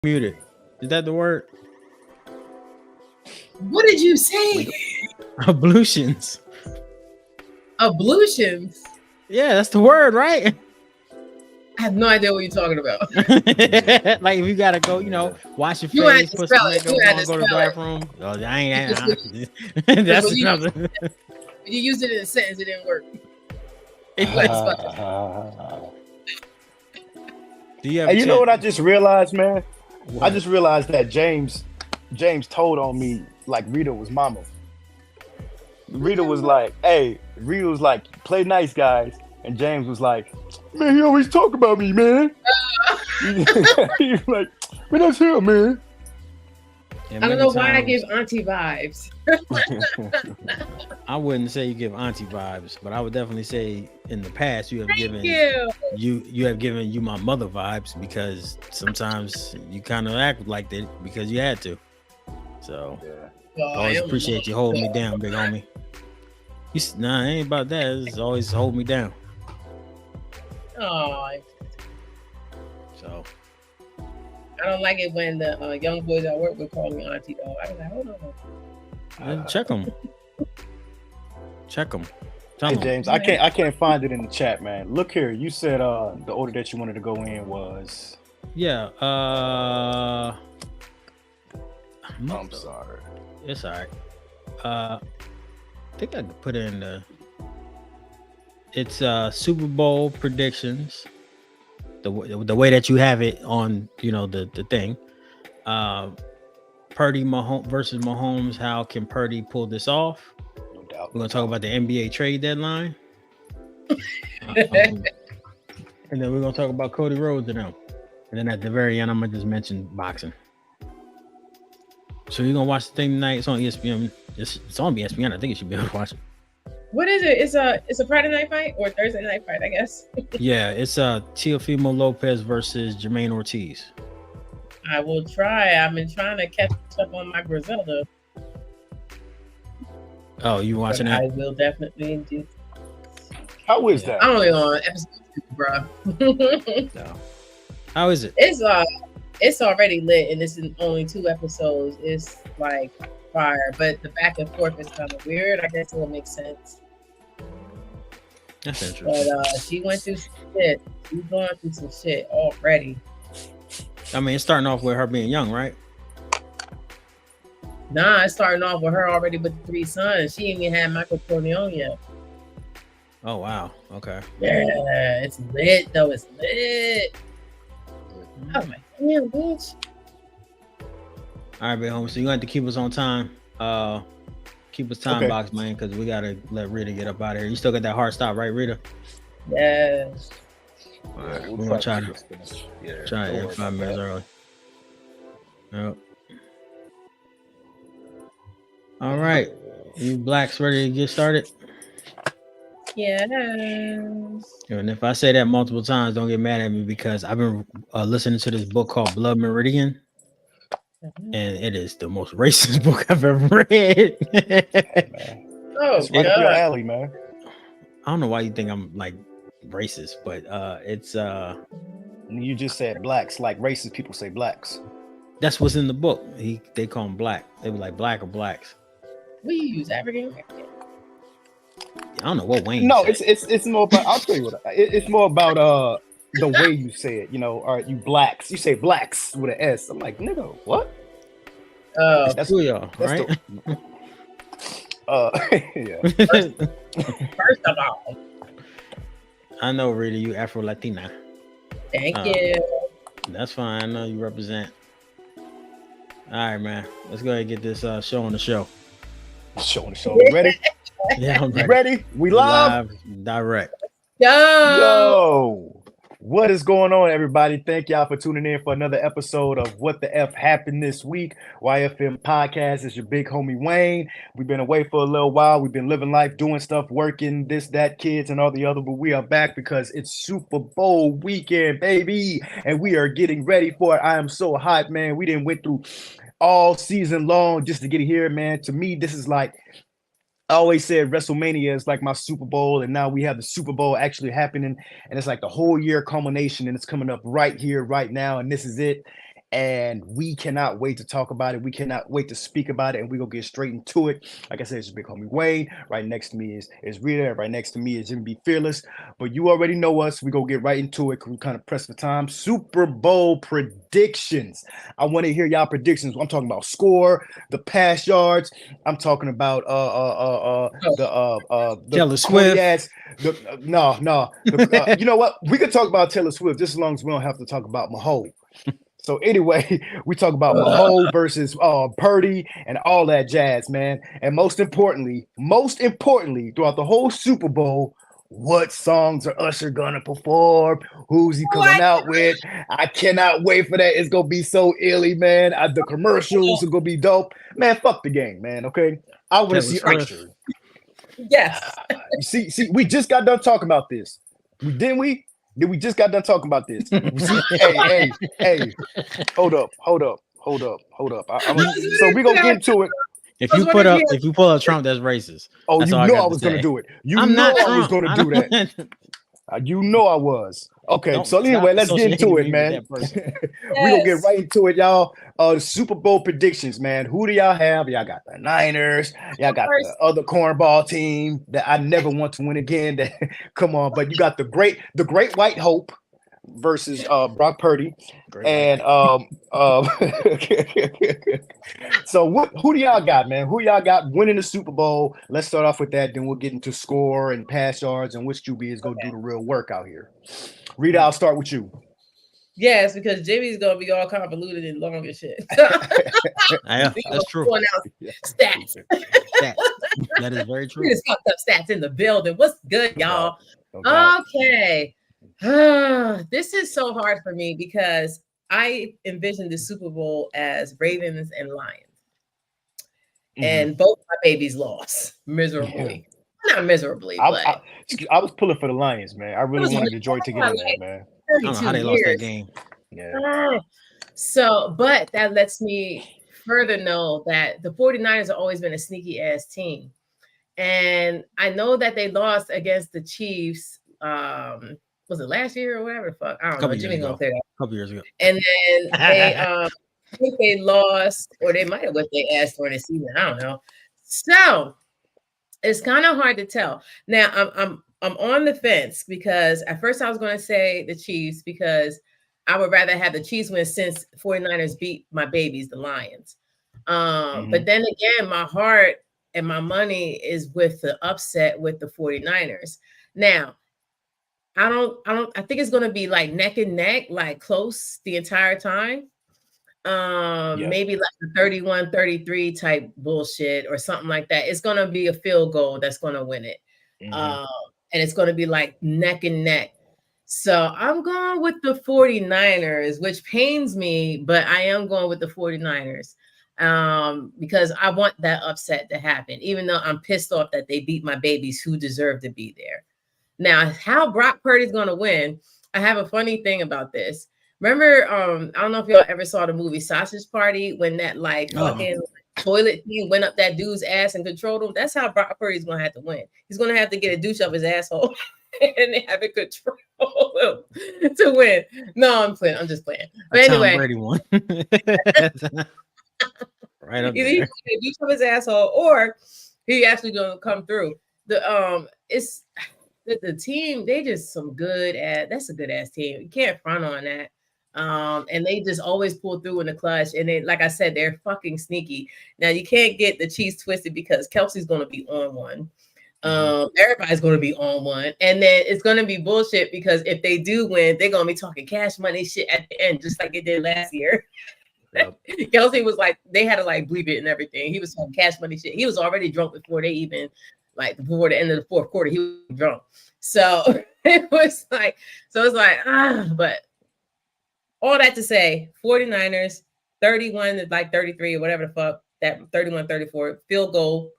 Muted. Is that the word? What did you say? Ablutions. Ablutions. Yeah, that's the word, right? I have no idea what you're talking about. Like if you gotta go, wash your You had face, to put spell some it. makeup You had on, to go to the spell it. bathroom. Oh, Because that's another. when you used it in a sentence, it didn't work. You had to spell Do you have Hey, a you know chance? what I just realized, man? What? I just realized that James told on me like Rita was mama. Rita was like, play nice, guys. And James was like, man, he always talk about me, man. He was like, man, that's him, man. Yeah, I don't know many why I times- give auntie vibes. I wouldn't say you give auntie vibes, but I would definitely say in the past you have given You. you have given you my mother vibes because sometimes you kind of act like that because you had to. So Yeah. I always appreciate you holding me down, big homie. Nah, it ain't about that. It's always hold me down. Oh, So I don't like it when the young boys I work with call me auntie though. I was like, hold on. check them. Check them. Hey James, I can't find it in the chat, man. Look here, you said the order that you wanted to go in was. Yeah. I'm sorry. It's all right. I think I could put in the. It's Super Bowl predictions. The way that you have it on, the thing. Purdy Mahomes versus Mahomes. How can Purdy pull this off? No doubt. We're gonna talk about the NBA trade deadline. And then we're gonna talk about Cody Rhodes and them. And then at the very end, I'm gonna just mention boxing. So you're gonna watch the thing tonight? It's on ESPN. It's on ESPN. I think you should be able to watch it. What is it? It's a Friday night fight or Thursday night fight, I guess. Yeah, it's Teofimo Lopez versus Jermaine Ortiz. I will try. I've been trying to catch up on my Griselda. Oh, you watching I that? will definitely do. How is that? I'm only on episode 2, bro. No. How is it? It's already lit, and it's in only 2 episodes. It's like fire, but the back and forth is kind of weird. I guess it will make sense. That's interesting. But she went through some shit. She's going through some shit already. I mean, it's starting off with her being young, right? Nah, it's starting off with her already with the 3 sons. She ain't even had Michael Corleone yet. Oh wow. Okay. Yeah, it's lit though. It's lit. I was like, damn, bitch. All right, big homie. So you have to keep us on time. Keep us time Okay. box, man, because we gotta let Rita get up out of here. You still got that hard stop, right, Rita? Yes. All right, We'll we're gonna try get to this finished. Yeah, try don't it worry 5 about minutes that. early. Yep. All right, you blacks ready to get started? Yes. And if I say that multiple times, don't get mad at me because I've been listening to this book called Blood Meridian, and it is the most racist book I've ever read. Man. Oh, It's right up your God. alley, man. I don't know why you think I'm like racist, but it's You just said blacks, like racist people say blacks. that's what's in the book. They call them black. They were like black or blacks. What do you use? African? I don't know what Wayne. No, said. it's more about. I'll tell you what. It's more about the way you say it. All right, you blacks. You say blacks with an S. I'm like, nigga, what? Oh, That's who y'all, That's right? yeah. first of all, I know, Rita, you Afro Latina. thank you. That's fine. I know you represent. All right, man. Let's go ahead and get this show on the show. Showing the show. You ready? Yeah, I'm You ready. ready? We live. Direct. Yo. Yo, what is going on, everybody? Thank y'all for tuning in for another episode of What the F Happened This Week. YFM Podcast is your big homie Wayne. We've been away for a little while. We've been living life, doing stuff, working, this, that, kids, and all the other, but we are back because it's Super Bowl weekend, baby, and we are getting ready for it. I am so hyped, man. We didn't went through all season long just to get here, man. To me, this is like, I always said WrestleMania is like my Super Bowl, and now we have the Super Bowl actually happening, and it's like the whole year culmination, and it's coming up right here, right now, and this is it. and we cannot wait to talk about it. We cannot wait to speak about it, and we're gonna get straight into it. Like I said, it's your big homie Wayne. Right next to me is Rita. Right next to me is Jimmy B. Fearless. But you already know us. We're gonna get right into it because we kind of pressed for time. Super Bowl predictions. I want to hear y'all predictions. I'm talking about score, the pass yards. I'm talking about the Taylor Swift. No. You know what? We could talk about Taylor Swift just as long as we don't have to talk about Mahomes. So anyway, we talk about Mahomes versus Purdy and all that jazz, man. And most importantly, throughout the whole Super Bowl, what songs are Usher gonna perform? Who's he coming out with? I cannot wait for that. It's gonna be so illy, man. The commercials are gonna be dope. Man, fuck the game, man. Okay, I want to see Usher. Yes. See, we just got done talking about this. Didn't we? We just got done talking about this. Hey, hold up. So we're gonna get into it. If you pull up Trump, that's racist. Oh, that's you know I was gonna do it. I'm not I was gonna do that. You know I was. Okay, so anyway, let's get into it, man. We're gonna get right into it, y'all. The Super Bowl predictions, man. Who do y'all have? Y'all got the Niners, y'all got the other cornball team that I never want to win again. Come on, but you got the great White Hope versus Brock Purdy. So who do y'all got, man? Who y'all got winning the Super Bowl? Let's start off with that, then we'll get into score and pass yards and which QB is gonna do the real work out here. Rita, I'll start with you. Yes, because Jimmy's gonna be all convoluted and long and shit. Yeah, that's true. Stats. That is very true. We just fucked up stats in the building. What's good, y'all? Okay. This is so hard for me because I envisioned the Super Bowl as Ravens and Lions. And both my babies lost miserably. Not miserably, but I was pulling for the Lions, man. I really wanted Detroit to get in there, man. I don't know how they lost that game. Yeah. So, but that lets me further know that the 49ers have always been a sneaky ass team. And I know that they lost against the Chiefs. Was it last year or whatever the fuck? I don't know. Jimmy's gonna say that. A couple years ago. And then they I think they lost, or they might have what they asked for in the season. I don't know. So it's kind of hard to tell. Now I'm on the fence because at first I was going to say the Chiefs because I would rather have the Chiefs win since 49ers beat my babies, the Lions. But then again, my heart and my money is with the upset with the 49ers. Now, I think it's going to be like neck and neck, like close the entire time. Maybe like a 31-33 type bullshit or something like that. It's going to be a field goal that's going to win it. And it's going to be like neck and neck. So I'm going with the 49ers, which pains me, but I am going with the 49ers because I want that upset to happen, even though I'm pissed off that they beat my babies who deserve to be there. Now, how Brock Purdy's going to win, I have a funny thing about this. Remember, I don't know if y'all ever saw the movie Sausage Party when that fucking toilet thing went up that dude's ass and controlled him. That's how Brock Purdy's going to have to win. He's going to have to get a douche up his asshole and have it control him to win. No, I'm playing. I'm just playing. But anyway, Brady won. Right up either he's going to douche up his asshole or he actually going to come through. It's the team. They just some good ass. That's a good ass team. You can't front on that. And they just always pull through in the clutch. And they, like I said, they're fucking sneaky. Now you can't get the Chiefs twisted because Kelsey's going to be on one. Everybody's going to be on one. And then it's going to be bullshit because if they do win, they're going to be talking cash money shit at the end, just like it did last year. Yep. Kelsey was like, they had to like bleep it and everything. He was talking cash money shit. He was already drunk before they even, like before the end of the fourth quarter, he was drunk. So it was like, but all that to say, 49ers, 31, like 33 or whatever the fuck, that 31-34 field goal,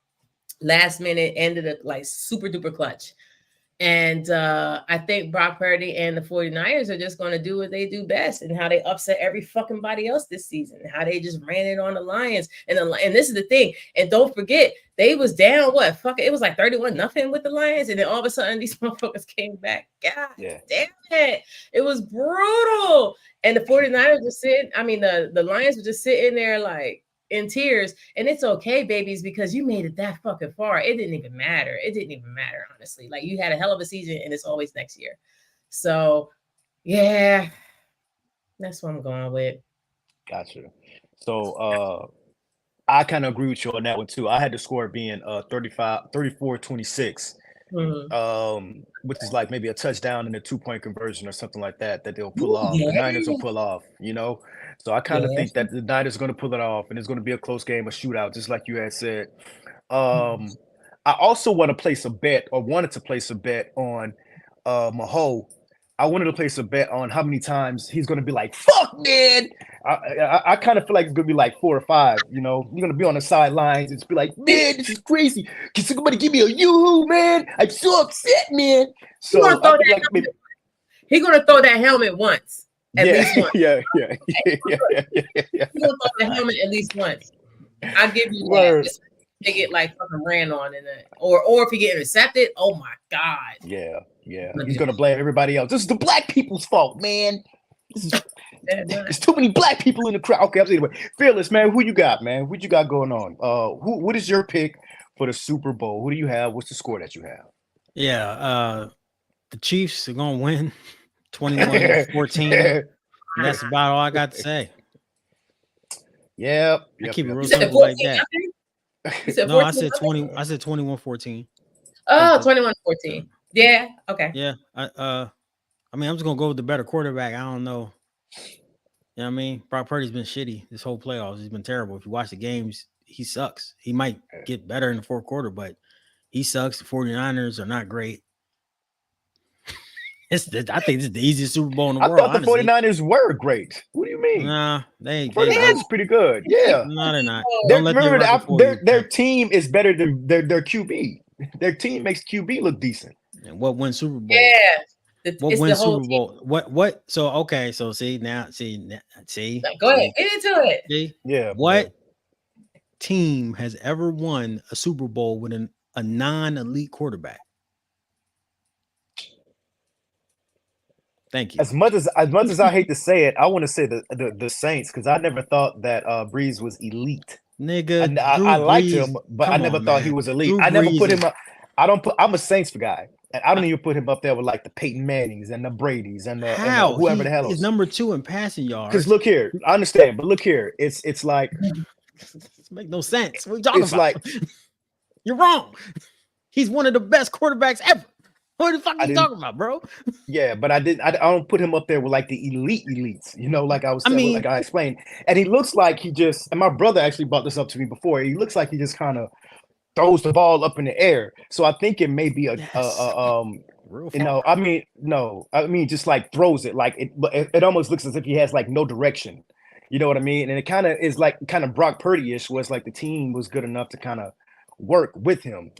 last minute, ended up like super duper clutch. And I think Brock Purdy and the 49ers are just going to do what they do best, and how they upset every fucking body else this season, how they just ran it on the Lions. And this is the thing. And don't forget, they was down, it was like 31-0 with the Lions. And then all of a sudden, these motherfuckers came back. God damn it. It was brutal. And the 49ers were sitting, the Lions were just sitting there like, in tears, and it's okay, babies, because you made it that fucking far. It didn't even matter. Honestly. Like, you had a hell of a season, and it's always next year. So, yeah, that's what I'm going with. Gotcha. So, I kind of agree with you on that one too. I had the score being 34-26, which is like maybe a touchdown and a 2-point conversion or something like that they'll pull off. The Niners will pull off, So I kind of think that the Niners are going to pull it off, and it's going to be a close game, a shootout, just like you had said. I also wanted to place a bet on Mahoe. I wanted to place a bet on how many times he's going to be like, fuck, man. I kind of feel like it's going to be like 4 or 5, You're going to be on the sidelines and just be like, man, this is crazy. Can somebody give me a yoo-hoo, man? I'm so upset, man. So he's going to throw that helmet once. At least once. Yeah. He's going to throw the helmet at least once. I'll give you that. They get like fucking ran on in it. Or if he get intercepted, oh my God. Yeah. He's gonna blame everybody else. This is the black people's fault, man. There's too many black people in the crowd. Okay, anyway. Fearless, man. Who you got, man? What you got going on? What is your pick for the Super Bowl? Who do you have? What's the score that you have? Yeah, the Chiefs are gonna win 21-14. That's about all I got to say. Yep. I keep it real simple like that. No, I said 20. I said 21-14. Oh, 21-14. Yeah. Okay. Yeah. I'm just gonna go with the better quarterback. I don't know. You know what I mean? Brock Purdy's been shitty this whole playoffs. He's been terrible. If you watch the games, he sucks. He might get better in the fourth quarter, but he sucks. The 49ers are not great. I think this is the easiest Super Bowl in the world. I thought the 49ers were great. What do you mean? Nah, they 49ers pretty good. Yeah. No, they're not. Their team is better than their QB. Their team makes QB look decent. And what wins Super Bowl? Yeah. What wins Super Bowl? What? So okay. So see. Go ahead. Get into it. See? Yeah. What team has ever won a Super Bowl with a non-elite quarterback? Thank you. As much as I hate to say it, I want to say the Saints, because I never thought that Breeze was elite. Nigga, I liked him, but I never thought he was elite. I never put him up. I'm a Saints guy, and I don't even put him up there with like the Peyton Mannings and the Bradys and the whoever the hell is number 2 in passing yards. Because look here, I understand, but look here, it's like it makes no sense. What are you talking about? Like you're wrong. He's one of the best quarterbacks ever. What the fuck are you talking about, bro? Yeah, but I don't put him up there with like the elites, like I was saying, like I explained. And he looks like and my brother actually brought this up to me before. He looks like he just kind of throws the ball up in the air. So I think it may be just like throws it, like it almost looks as if he has like no direction. You know what I mean? And it kind of is like kind of Brock Purdy-ish, was like the team was good enough to kind of work with him,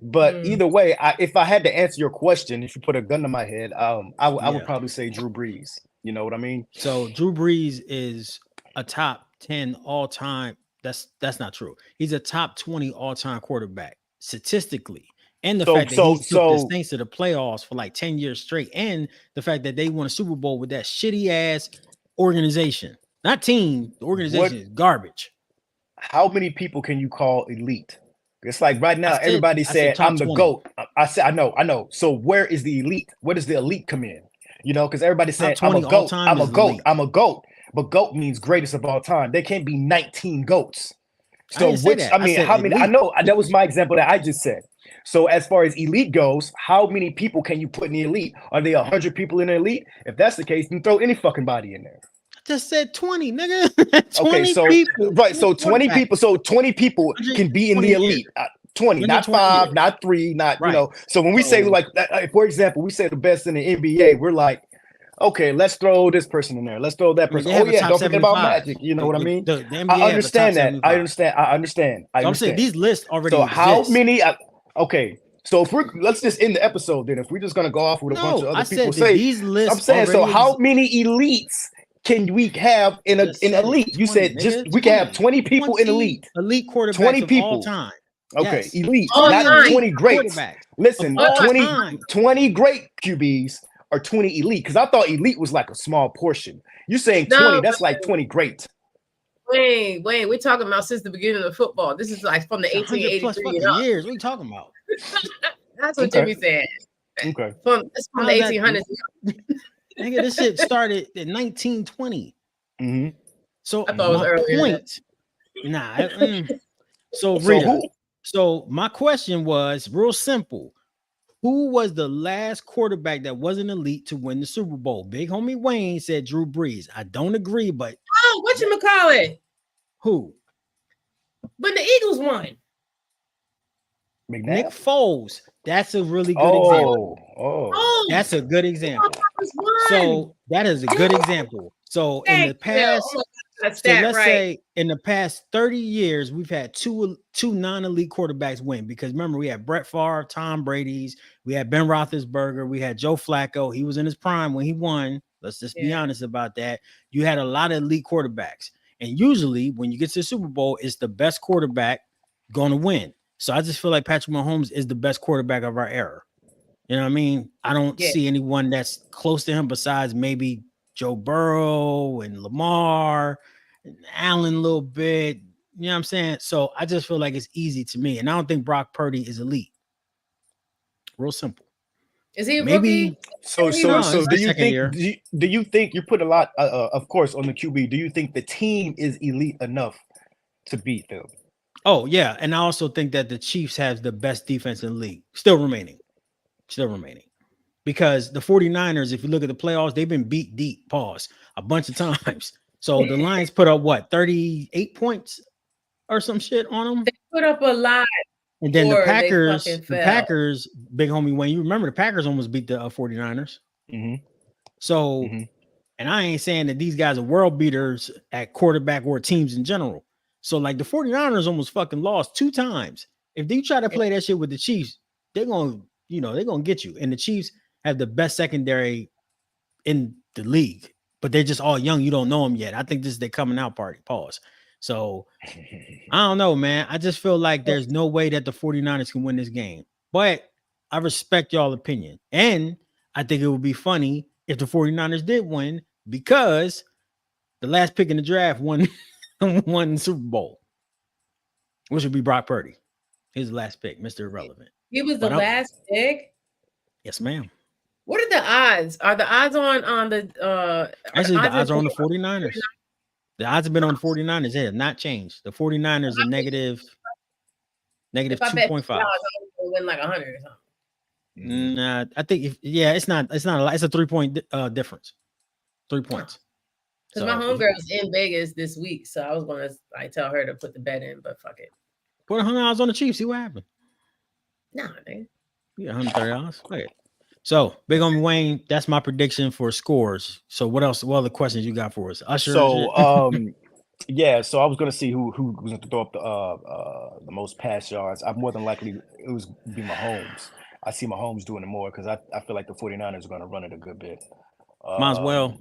But either way, if I had to answer your question, if you put a gun to my head, I would probably say Drew Brees. You know what I mean? So Drew Brees is a top 10 all-time. That's not true. He's a top 20 all-time quarterback statistically. And the fact that he took the Saints to the playoffs for like 10 years straight, and the fact that they won a Super Bowl with that shitty-ass organization. Not team. The organization is garbage. How many people can you call elite? It's like right now, everybody said I'm the GOAT. I said, I know. So where is the elite? Where does the elite come in? Because everybody said I'm a GOAT. I'm a GOAT. I'm a GOAT. But GOAT means greatest of all time. There can't be 19 GOATs. So how many? I know that was my example that I just said. So as far as elite goes, how many people can you put in the elite? Are there 100 people in the elite? If that's the case, then throw any fucking body in there. Just said 20, nigga. 20 people. Right. So 20 people. So 20 people can be in the elite. 20, not 5, not 3, not right. So when we say like, for example, we say the best in the NBA, we're like, okay, let's throw this person in there. Let's throw that person. Oh yeah, don't forget about Magic. You know what I mean? The NBA I understand that. I understand. I'm saying these lists already. So exist. How many? Okay. So if let's just end the episode then. If we're just gonna go off with a bunch of other people say these lists. I'm saying, so how many elites can we have in elite? You said just we can have 20 people in elite. Elite quarterbacks 20 people all time. Okay, yes. elite, not 20 greats. Listen, 20 great QBs or 20 elite, because I thought elite was like a small portion. You're saying 20, that's like 20 great. Wait, we're talking about since the beginning of football. This is like from the 1883 years. What are you talking about? That's what Jimmy said. Okay. It's from the 1800s. Nigga, this shit started in 1920. Mm-hmm. So I thought it was earlier. So Rita, so my question was real simple. Who was the last quarterback that wasn't elite to win the Super Bowl? Big homie Wayne said Drew Brees. I don't agree, but whatchamacallit? Who? When the Eagles won. Nick Foles. That's a really good example. Oh, that's a good example. So that is a good example. So in the past, let's say in the past 30 years, we've had two non-elite quarterbacks win, because remember, we had Brett Favre, Tom Brady's, we had Ben Roethlisberger, we had Joe Flacco. He was in his prime when he won. Let's just be honest about that. You had a lot of elite quarterbacks. And usually when you get to the Super Bowl, it's the best quarterback going to win. So I just feel like Patrick Mahomes is the best quarterback of our era. You know what I mean? I don't see anyone that's close to him besides maybe Joe Burrow and Lamar and Allen a little bit. You know what I'm saying? So I just feel like it's easy to me. And I don't think Brock Purdy is elite. Real simple. Is he a rookie? So do you think you put a lot, of course, on the QB? Do you think the team is elite enough to beat them? Oh, yeah. And I also think that the Chiefs have the best defense in the league. Still remaining. Because the 49ers, if you look at the playoffs, they've been beat deep, a bunch of times. So the Lions put up, 38 points or some shit on them? They put up a lot. And then the Packers, big homie Wayne, you remember the Packers almost beat the 49ers. Mm-hmm. So, and I ain't saying that these guys are world beaters at quarterback or teams in general. So like the 49ers almost fucking lost 2 times. If they try to play that shit with the Chiefs, they're going to get you. And the Chiefs have the best secondary in the league, but they're just all young. You don't know them yet. I think this is their coming out party. So I don't know, man. I just feel like there's no way that the 49ers can win this game, but I respect y'all opinion. And I think it would be funny if the 49ers did win, because the last pick in the draft won the Super Bowl, which would be Brock Purdy. He's the last pick, Mr. Irrelevant. He was the last pick? Yes, ma'am. What are the odds? Are the odds on the actually the odds are on the 49ers? The odds have been on the 49ers. They have not changed. The 49ers are negative 2.5. Win like 100 or something. Nah, I think it's not a lot. It's a 3-point difference. 3 points. Because my homegirl's in Vegas this week, so I was gonna tell her to put the bet in, but fuck it. Put $100 on the Chiefs. See what happened. Nah, man. You got $130. Wait. So, big homie Wayne, that's my prediction for scores. So, what else? What other questions you got for us? Usher. So, so I was gonna see who was gonna throw up the most pass yards. I'm more than likely it was be Mahomes. I see Mahomes doing it more because I feel like the 49ers are gonna run it a good bit. Might as well.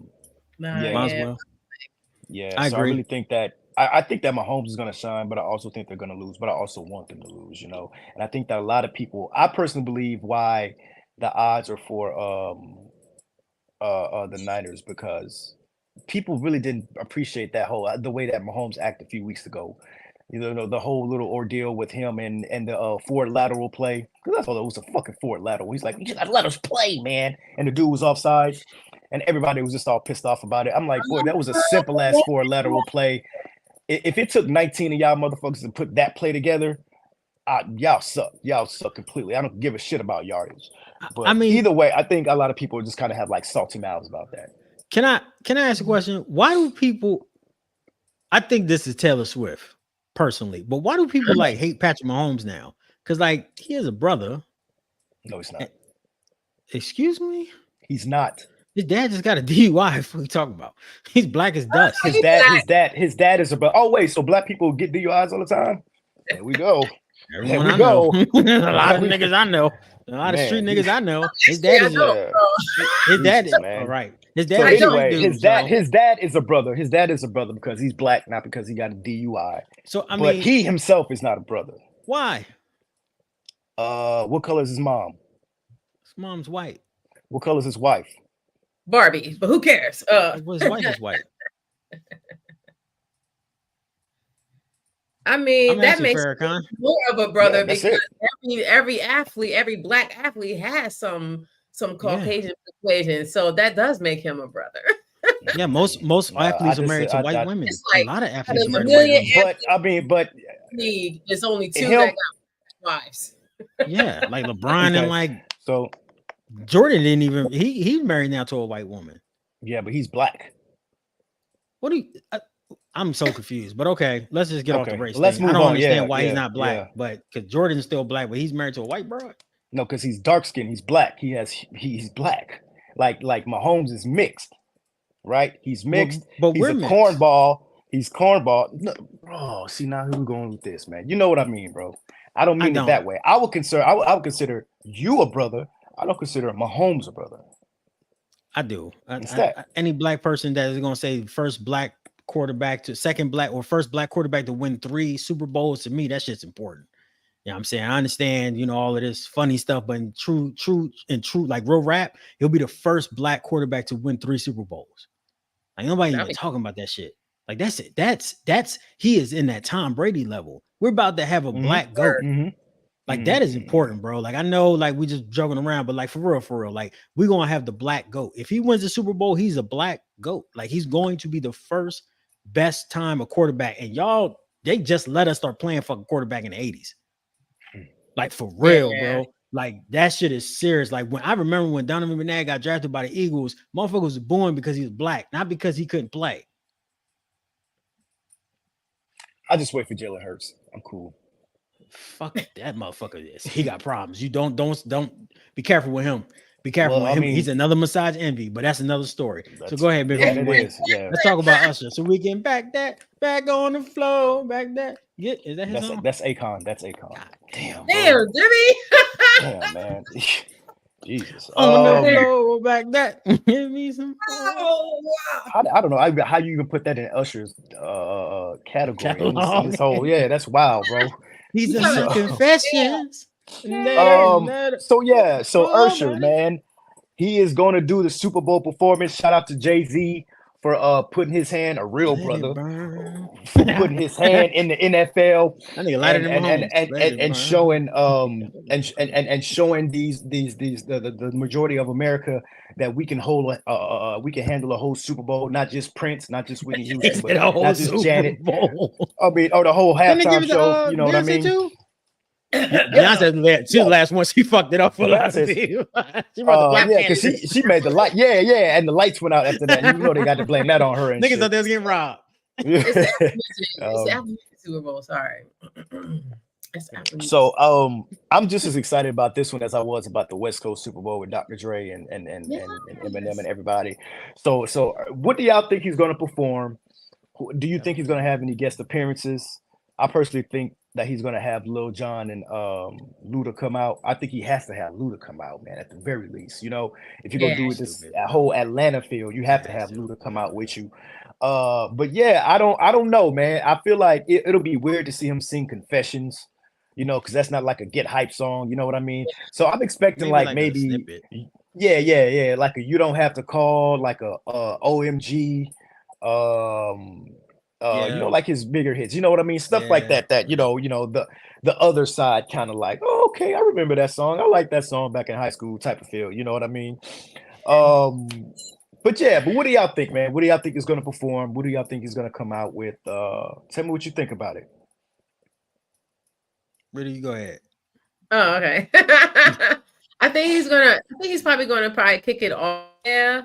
Yeah, I agree. I really think that I think that Mahomes is going to shine, but I also think they're going to lose. But I also want them to lose, And I think that a lot of people, I personally believe why the odds are for the Niners, because people really didn't appreciate the way that Mahomes acted a few weeks ago. The whole little ordeal with him and the forward lateral play. Because I thought it was a fucking forward lateral. He's like, you just gotta let us play, man. And the dude was offside. And everybody was just all pissed off about it. I'm like, boy, that was a simple ass forward lateral play. If it took 19 of y'all motherfuckers to put that play together, y'all suck. Y'all suck completely. I don't give a shit about yardage. But I mean, either way, I think a lot of people just kind of have like salty mouths about that. Can I ask a question? Why do people? I think this is Taylor Swift personally, but why do people hate Patrick Mahomes now? Because he has a brother. No, he's not. Excuse me? He's not. His dad just got a DUI. What are you talking about? He's black as dust. His dad is a brother. Oh wait, so black people get DUIs all the time? There we go. Everyone we I know. go. A lot of niggas I know. A lot of street Man, niggas I know. His Actually, dad I is don't. his dad Jesus, is man. all right. His So dad is a street anyway, dude. his dad is a brother. His dad is a brother because he's black, not because he got a DUI. So I But mean, he himself is not a brother. why? What color is his mom? His mom's white. What color is his wife? Barbie, but who cares? Well, his wife is white. I mean, I'm that asking makes Farrakhan. him more of a brother Yeah, that's because it. every athlete, every black athlete has some Yeah. Caucasian persuasion, so that does make him a brother. Yeah, most athletes are married to white women. It's A like lot of out athletes of are a married to white million women. But I mean, but league, there's only two him, that got wives. Yeah, like LeBron and okay. like So Jordan didn't even he's married now to a white woman. yeah, but he's black. What do you I'm so confused, but okay, let's just get off the Okay, race let's thing. I move don't on. understand Yeah, why he's yeah, not black, yeah. but because Jordan's still black, but he's married to a white broad. No, because he's dark skinned. He's black. He's black. Like Mahomes is mixed, right? He's mixed. But He's we're a mixed. cornball. He's cornball. No, bro, see now who we going with this, man? You know what I mean, bro? I don't mean it that way. I would consider you a brother. I don't consider Mahomes a brother. I do. Instead, Any black person that is going to say first black quarterback to second black or first black quarterback to win 3 Super Bowls, to me, that shit's important. You know what I'm saying? I understand, all of this funny stuff, but in true, like real rap, he'll be the first black quarterback to win 3 Super Bowls. Like nobody even talking about that shit. Like that's it. That's he is in that Tom Brady level. We're about to have a black GOAT. Like that is important, bro. Like I know, like we just joking around, but like for real, like we're gonna have the black GOAT. If he wins the Super Bowl, he's a black GOAT. Like he's going to be the first best time a quarterback. And y'all, they just let us start playing fucking quarterback in the 80s. Like for real, bro. Like that shit is serious. Like when I remember when Donovan McNabb got drafted by the Eagles, motherfuckers was booing because he was black, not because he couldn't play. I just wait for Jalen Hurts. I'm cool. Fuck that motherfucker. He got problems. You don't be careful with him. Be careful with him. He's another massage envy, but that's another story. So go ahead, big homie Wayne. Let's talk about Usher. So we can back on the flow, back that. Is that his song? That's Akon. That's Akon. God damn, Jimmy. Damn, man. Jesus. On the flow, back that. Give me some. Oh, wow. I don't know how you even put that in Usher's category. This whole, that's wild, bro. He's in the confessions. So Usher, man, he is going to do the Super Bowl performance. Shout out to Jay-Z for putting his hand, a real brother, putting his hand in the NFL and showing and showing the majority of America that we can we can handle a whole Super Bowl, not just Prince, not just Whitney Houston, but not just Janet. I mean, or the whole halftime show. You know what I mean? Too? Beyonce, she's the last one. She fucked it up for last people. Because she made the light. Yeah, and the lights went out after that. You they got to blame that on her. And niggas thought they was getting robbed. It's after Super Bowl. Sorry. So I'm just as excited about this one as I was about the West Coast Super Bowl with Dr. Dre and Eminem and everybody. So what do y'all think he's going to perform? Do you think he's going to have any guest appearances? I personally think that he's going to have Lil Jon and Luda come out. I think he has to have Luda come out, man, at the very least. If you're going to do this whole Atlanta field, you have to have Luda come out with you. But yeah, I don't know, man. I feel like it'll be weird to see him sing Confessions, because that's not like a get hype song. You know what I mean? So I'm expecting maybe yeah, like a You Don't Have to Call, like a OMG, like his bigger hits, you know what I mean? Stuff like that, the other side kind of like, oh, okay, I remember that song. I like that song back in high school type of feel, you know what I mean? But what do y'all think, man? What do y'all think is going to perform? What do y'all think is going to come out with? Tell me what you think about it. Really, you go ahead. Oh, okay. I think he's probably gonna kick it off. Yeah.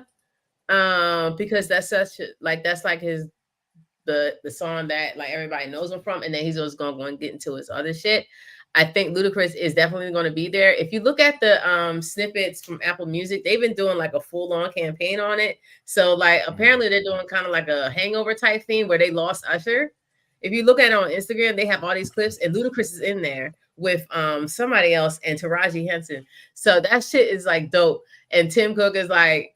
Because that's like his the song that like everybody knows him from, and then he's just gonna go and get into his other shit. I think Ludacris is definitely going to be there. If you look at the snippets from Apple Music, they've been doing like a full-on campaign on it. So like apparently they're doing kind of like a hangover type theme where they lost Usher. If you look at it on Instagram, they have all these clips and Ludacris is in there with somebody else and Taraji Henson. So that shit is like dope. And Tim Cook is like,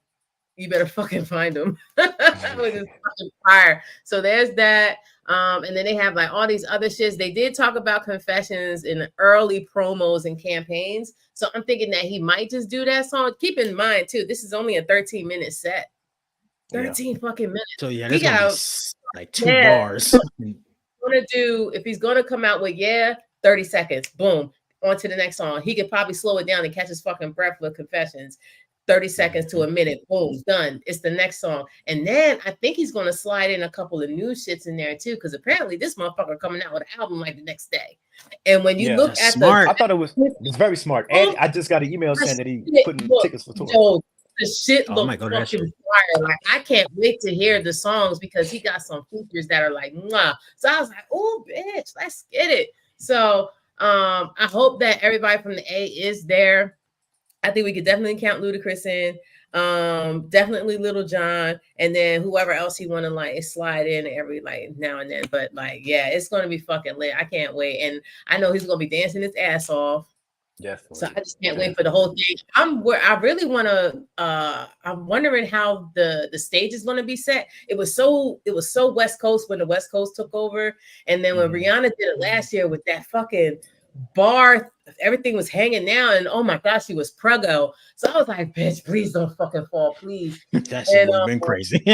you better fucking find him. Which is fucking fire. So there's that. And then they have like all these other shits. They did talk about confessions in early promos and campaigns. So I'm thinking that he might just do that song. Keep in mind too, this is only a 13-minute set. 13 fucking minutes. So yeah, that's gonna be like 2 bars. Gonna do, if he's gonna come out with 30 seconds, boom, on to the next song. He could probably slow it down and catch his fucking breath with confessions. 30 seconds to a minute, boom, done. It's the next song. And then I think he's gonna slide in a couple of new shits in there too, because apparently this motherfucker coming out with an album like the next day. And when you look at I thought it's very smart. And I just got an email saying that he putting tickets for tour. Yo, the shit looks fucking fire. Like I can't wait to hear the songs because he got some features that are like mwah. So I was like, oh bitch, let's get it. So I hope that everybody from the A is there. I think we could definitely count Ludacris in, definitely Little John, and then whoever else he want to like slide in every like now and then. But like, yeah, it's gonna be fucking lit. I can't wait, and I know he's gonna be dancing his ass off. Definitely. So I just can't wait for the whole thing. I really want to. I'm wondering how the stage is going to be set. It was so West Coast when the West Coast took over, and then when Rihanna did it last year with that fucking bar, everything was hanging down, and oh my gosh, she was prego. So I was like, bitch, please don't fucking fall, please. That shit would have been crazy.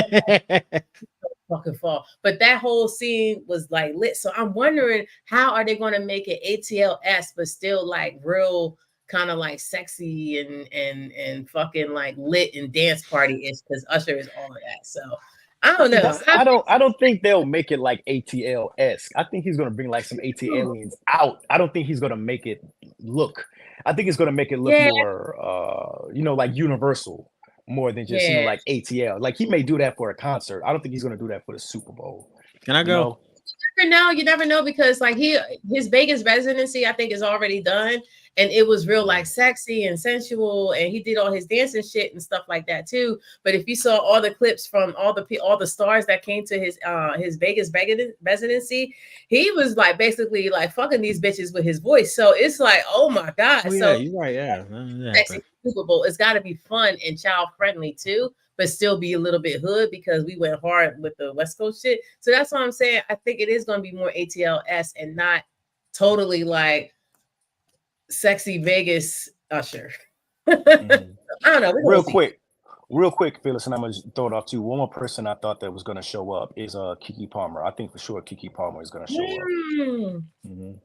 Fucking fall. But that whole scene was like lit. So I'm wondering how are they going to make it ATL-esque, but still like real kind of like sexy and fucking like lit and dance party-ish, because Usher is all of that. So I don't know. I don't think they'll make it like ATL-esque. I think he's gonna bring like some ATLiens out. I don't think he's gonna make it look. I think it's gonna make it look more like Universal, more than just like ATL. Like he may do that for a concert. I don't think he's gonna do that for the Super Bowl. Can I go? You never know because like his Vegas residency I think is already done, and it was real like sexy and sensual, and he did all his dancing shit and stuff like that too. But if you saw all the clips from all the stars that came to his Vegas residency, he was like basically like fucking these bitches with his voice. So it's like, oh my god. So you're right. Sexy Super Bowl. It's got to be fun and child friendly too, but still be a little bit hood because we went hard with the West Coast shit. So that's what I'm saying. I think it is going to be more ATL-esque and not totally like sexy Vegas Usher. I don't know. Real quick, Phyllis, and I'm gonna throw it off too. One more person I thought that was gonna show up is Keke Palmer. I think for sure Keke Palmer is gonna show up.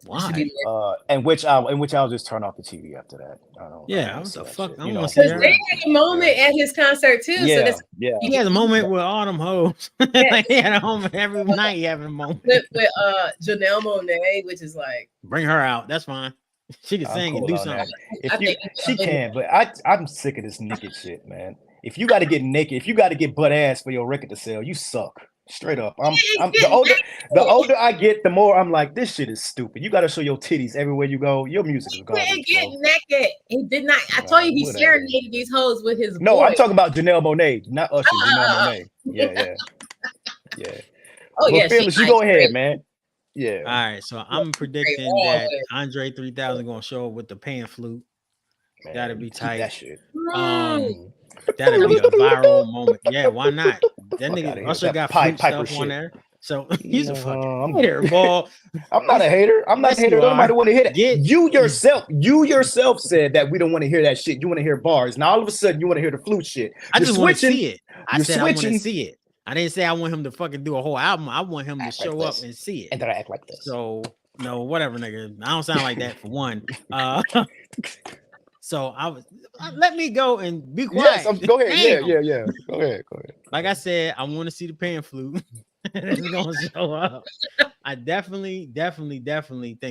Why? And which I'll just turn off the TV after that. What the fuck? I don't want to see that. They had a moment at his concert too. Yeah, so he had a moment with all them hoes. Like he had a moment every night. He having a moment with Janelle Monáe, which is like bring her out. That's fine. She can sing and do something. She can, but I'm sick of this naked shit, man. If you got to get naked, if you got to get butt ass for your record to sell, you suck. Straight up. The older I get, the more I'm like, this shit is stupid. You got to show your titties everywhere you go. Your music is garbage. He didn't get naked. He did not. I told you he serenaded these hoes with his No, voice. I'm talking about Janelle Monáe, not Usher. Janelle Monáe. Yeah. Oh, yeah. Phyllis, you go ahead, man. Yeah. All right. So I'm predicting that Andre 3000 going to show up with the pan flute. Man, that'll be tight. That shit. That'll be a viral moment. Yeah, why not? That nigga Usher got flute stuff on there. So he's a fucking hater, ball. I'm not a hater. I'm not a hater. Nobody want to hear that. You yourself said that we don't want to hear that shit. You want to hear bars. Now all of a sudden you want to hear the flute shit. I just want to see it. I said I want to see it. I didn't say I want him to fucking do a whole album. I want him to show up and see it. And then I act like this. So no, whatever, nigga. I don't sound like that for one. So let me go and be quiet. Yes, go ahead. Yeah. Go ahead. Like I said, I want to see the pan flute. It's gonna show up. I definitely think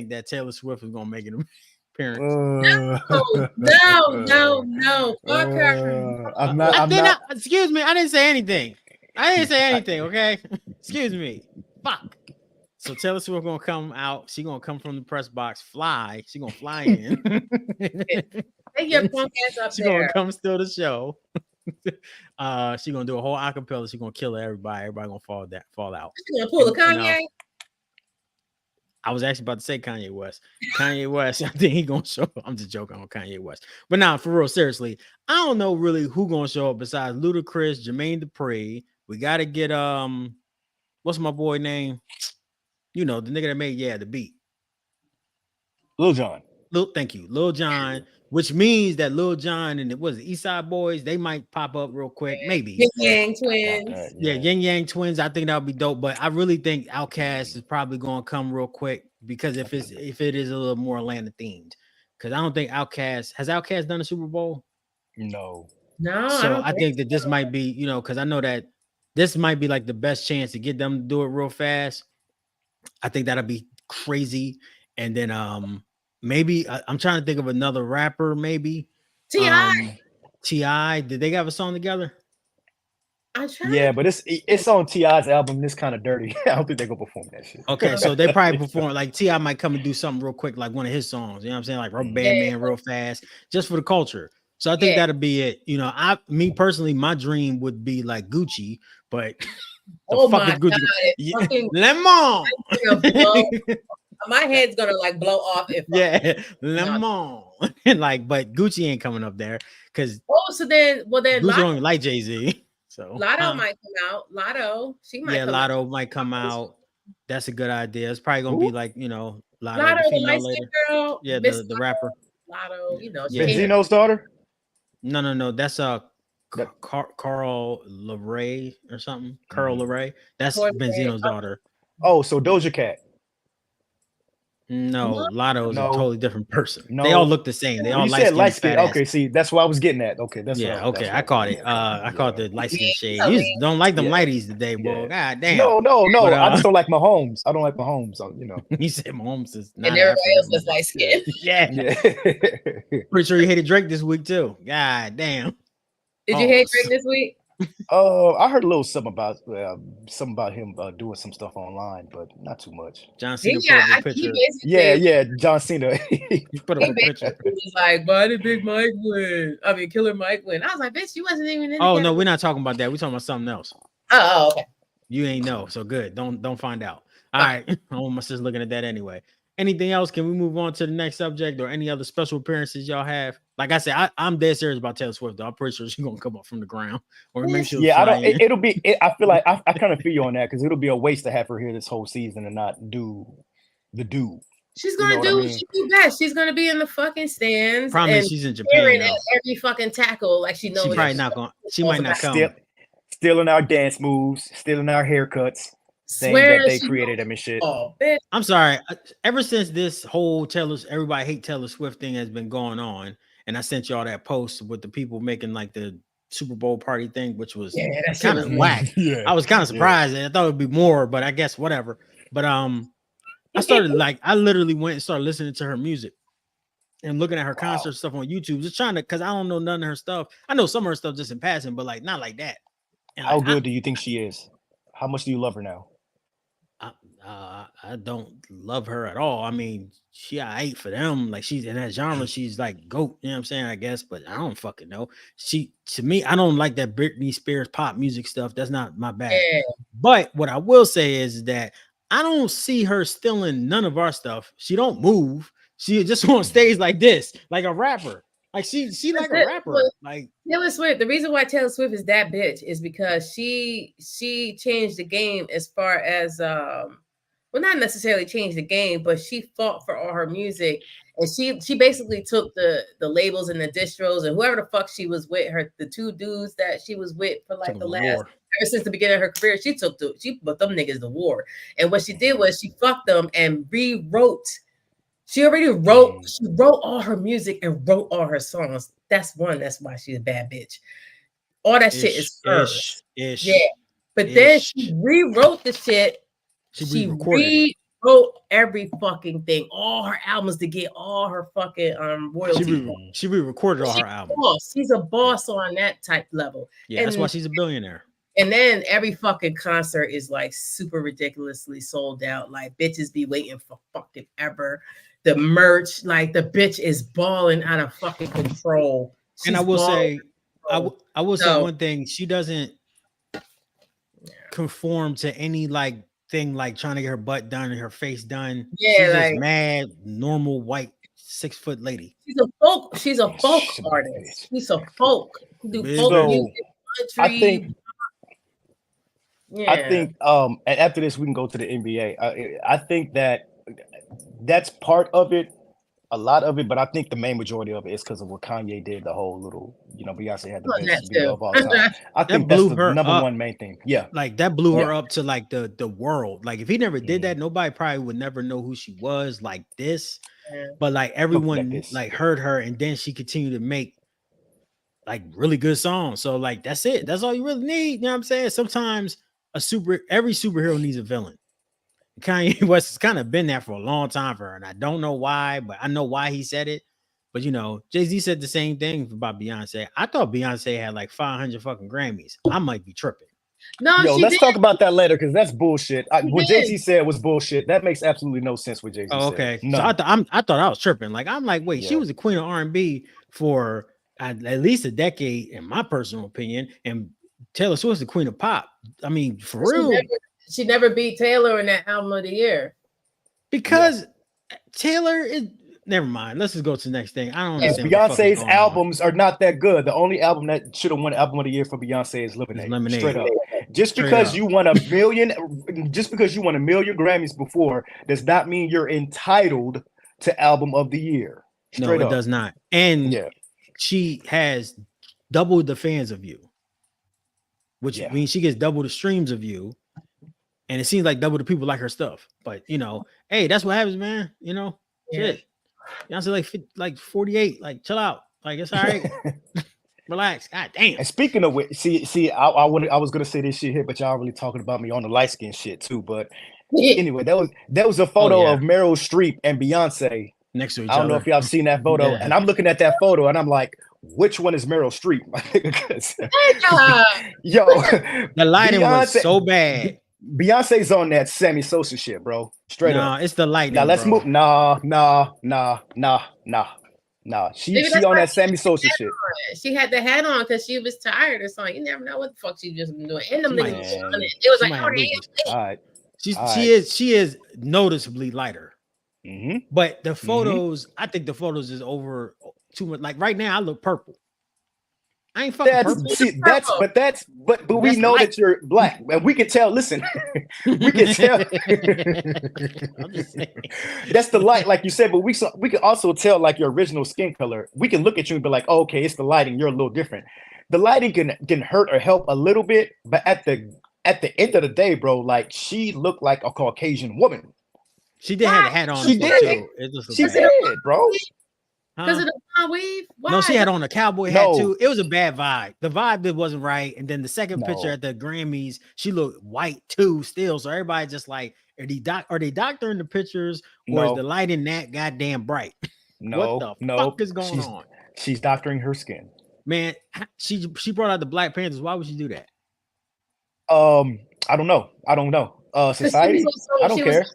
that Taylor Swift is gonna make an appearance. No. Fuck her. I'm not. Excuse me. I didn't say anything. Okay. Excuse me. Fuck. So Taylor Swift gonna come out. She gonna come from the press box. She gonna fly in. Take your punk ass up she there. Gonna come steal the show. She gonna do a whole acapella. She gonna kill everybody. Everybody gonna fall out. She gonna pull a Kanye. I was actually about to say Kanye West. Kanye West, I think he gonna show up. I'm just joking on Kanye West. But now, for real, seriously, I don't know really who gonna show up besides Ludacris, Jermaine Dupri. We gotta get what's my boy name? You know, the nigga that made the beat. Lil Jon. Thank you, Lil Jon, which means that Lil Jon and it was the East Side Boys, they might pop up real quick, maybe. Yin Yang Twins. Yeah, Yin Yang Twins. I think that would be dope, but I really think Outkast is probably going to come real quick because if it is a little more Atlanta themed, because I don't think Outkast done a Super Bowl. No. So I think that this might be, you know, because I know that this might be like the best chance to get them to do it real fast. I think that'll be crazy, and then maybe I'm trying to think of another rapper, maybe T.I. Did they have a song together? Yeah, but it's on T.I.'s album. This kind of dirty. I don't think they're gonna perform that shit. Okay, so they probably perform like T.I. might come and do something real quick, like one of his songs. You know what I'm saying? Like Rubber Band Man, real fast, just for the culture. So I think that'll be it. You know, me personally, my dream would be like Gucci, but my Gucci. Lemon. My head's gonna like blow off if Lemon. And like, but Gucci ain't coming up there because then Gucci don't like Jay-Z. So Lotto might come out. Lotto, she might. Yeah, Lotto might come out. That's a good idea. It's probably gonna be like, you know, Lotto the female lady. Girl, yeah, the rapper. Lotto, you know, Benzino's daughter. No, that's Carl LeRae or something. Carl LeRae. That's Benzino's daughter. Oh, so Doja Cat. No, Lotto is a totally different person. No. They all look the same. They all light skin. Okay, see, that's what I was getting at. Okay, that's I caught it. I caught the light skin shade. You don't like them lighties today, bro. God damn. No. But, I just don't like Mahomes. I don't like Mahomes. So, you know. You said Mahomes is not. And everybody else was light skin. Yeah. Pretty sure you hated Drake this week too. God damn. Did you hate Drake this week? I heard a little something about him doing some stuff online, but not too much. John Cena put up a picture. Yeah, John Cena. He put up a picture. He was like, "Why did Big Mike win? I mean, Killer Mike win." I was like, "Bitch, you wasn't even in." Oh no, we're not talking about that. We're talking about something else. Oh, okay. You ain't know, so good. Don't find out. All right, I'm just looking at that anyway. Anything else? Can we move on to the next subject or any other special appearances y'all have? Like I said, I'm dead serious about Taylor Swift, though. I'm pretty sure she's gonna come up from the ground, or maybe she'll. Yeah, I don't. It'll be. I feel like I kind of feel you on that because it'll be a waste to have her here this whole season and not do the do. She's gonna do what she do best. She's gonna be in the fucking stands. Promise, she's in Japan. At every fucking tackle, like she knows. She probably not going. She might not come. Stealing our dance moves, stealing our haircuts. Saying that they created them and shit. Oh, bitch. I'm sorry. Ever since this whole everybody hate Taylor Swift thing has been going on, and I sent y'all that post with the people making like the Super Bowl party thing, which was kind of whack. I was kind of surprised. I thought it would be more, but I guess whatever. But I started I literally went and started listening to her music and looking at her concert stuff on YouTube, just trying to, because I don't know none of her stuff. I know some of her stuff just in passing, but like not like that. And how good do you think she is? How much do you love her now? I don't love her at all. I mean, I ate for them. Like she's in that genre. She's like GOAT. You know what I'm saying? I guess, but I don't fucking know. To me, I don't like that Britney Spears pop music stuff. That's not my bag. Yeah. But what I will say is that I don't see her stealing none of our stuff. She don't move. She just on stage like this, like a rapper. Like she like a rapper. Like Taylor Swift. The reason why Taylor Swift is that bitch is because she changed the game as far as well, not necessarily changed the game, but she fought for all her music, and she basically took the labels and the distros and whoever the fuck she was with, the two dudes that she was with for like ever since the beginning of her career, she put them niggas to war. And what she did was she fucked them and rewrote. She already wrote. She wrote all her music and wrote all her songs. That's why she's a bad bitch. All that shit is hers. Yeah, but then she rewrote the shit. She rewrote every fucking thing, all her albums to get all her fucking royalties. She re-recorded all her albums. She's a boss on that type level. Yeah, that's why she's a billionaire. And then every fucking concert is like super ridiculously sold out. Like bitches be waiting for fucking ever. The merch, like the bitch is balling out of fucking control. And I will say, I will say one thing: she doesn't conform to any like thing like trying to get her butt done and her face done. Yeah, she's like just mad, normal white 6-foot lady. she's a folk artist. She's a folk. Do folk So, music, country. I think and after this we can go to the NBA. I think that's part of it, a lot of it, but I think the main majority of it is because of what Kanye did. The whole little, Beyonce had the best video of all time. I think that's the number one main thing. Yeah, like that blew her up to like the world. Like if he never did that, nobody probably would never know who she was like this. But like everyone like heard her, and then she continued to make like really good songs. So like that's it. That's all you really need. You know what I'm saying? Sometimes every superhero needs a villain. Kanye West has kind of been there for a long time for her, and I don't know why, but I know why he said it. But Jay-Z said the same thing about Beyonce. I thought Beyonce had like 500 fucking Grammys. I might be tripping. No, let's talk about that later because that's bullshit. What Jay-Z said was bullshit. That makes absolutely no sense. What Jay-Z said. Okay, so I thought I was tripping. Like I'm like, wait, she was the queen of R&B for at least a decade, in my personal opinion, and Taylor Swift's the queen of pop. I mean, for real. She never beat Taylor in that album of the year. Because Taylor is never mind. Let's just go to the next thing. I don't understand. Beyonce's albums are not that good. The only album that should have won album of the year for Beyonce is Lemonade. Straight up. Just because you won $1 million Grammys before does not mean you're entitled to album of the year. Straight up. It does not. And she has double the fans of you, which means she gets double the streams of you. And it seems like double the people like her stuff. But hey, that's what happens, man. Shit. Beyonce like 48. Like, chill out. Like, it's all right. Relax. God damn. And speaking of which, see, I was gonna say this shit here, but y'all really talking about me on the light skin shit too. But anyway, that was a photo of Meryl Streep and Beyonce next to each other. I don't know if y'all seen that photo, and I'm looking at that photo and I'm like, which one is Meryl Streep? Yo, the lighting was so bad. Beyonce's on that Sammy Sosa shit, bro. Straight up. It's the lighting. Now let's move. Nah. She on that Sammy Sosa shit. She had the hat on because she was tired or something. You never know what the fuck she just been doing. And them niggas, it was like, all right. She is noticeably lighter. But the photos, I think the photos is over too much. Like right now, I look purple. I ain't fucking purple. See, but we know that you're black, and we can tell. Listen, we can tell. That's the light, like you said. But we can also tell like your original skin color. We can look at you and be like, oh, okay, it's the lighting. You're a little different. The lighting can hurt or help a little bit, but at the end of the day, bro, like she looked like a Caucasian woman. She did have a hat on. She did. She did, bro. Because of the blonde weave? Why? No, she had on a cowboy hat too. It was a bad vibe. The vibe that wasn't right. And then the second picture at the Grammys, she looked white too still. So everybody just like, are they doctoring the pictures or is the lighting that goddamn bright? What the fuck is going on? She's doctoring her skin. Man, she brought out the Black Panthers. Why would she do that? I don't know. Society? I don't care.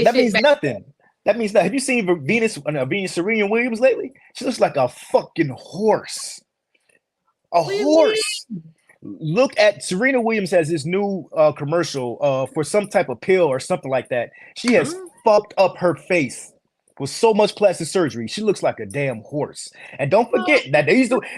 That means nothing. That means that. Have you seen Venus Serena Williams lately? She looks like a fucking horse. A horse. Look at Serena Williams has this new commercial for some type of pill or something like that. She has fucked up her face with so much plastic surgery. She looks like a damn horse. And don't forget that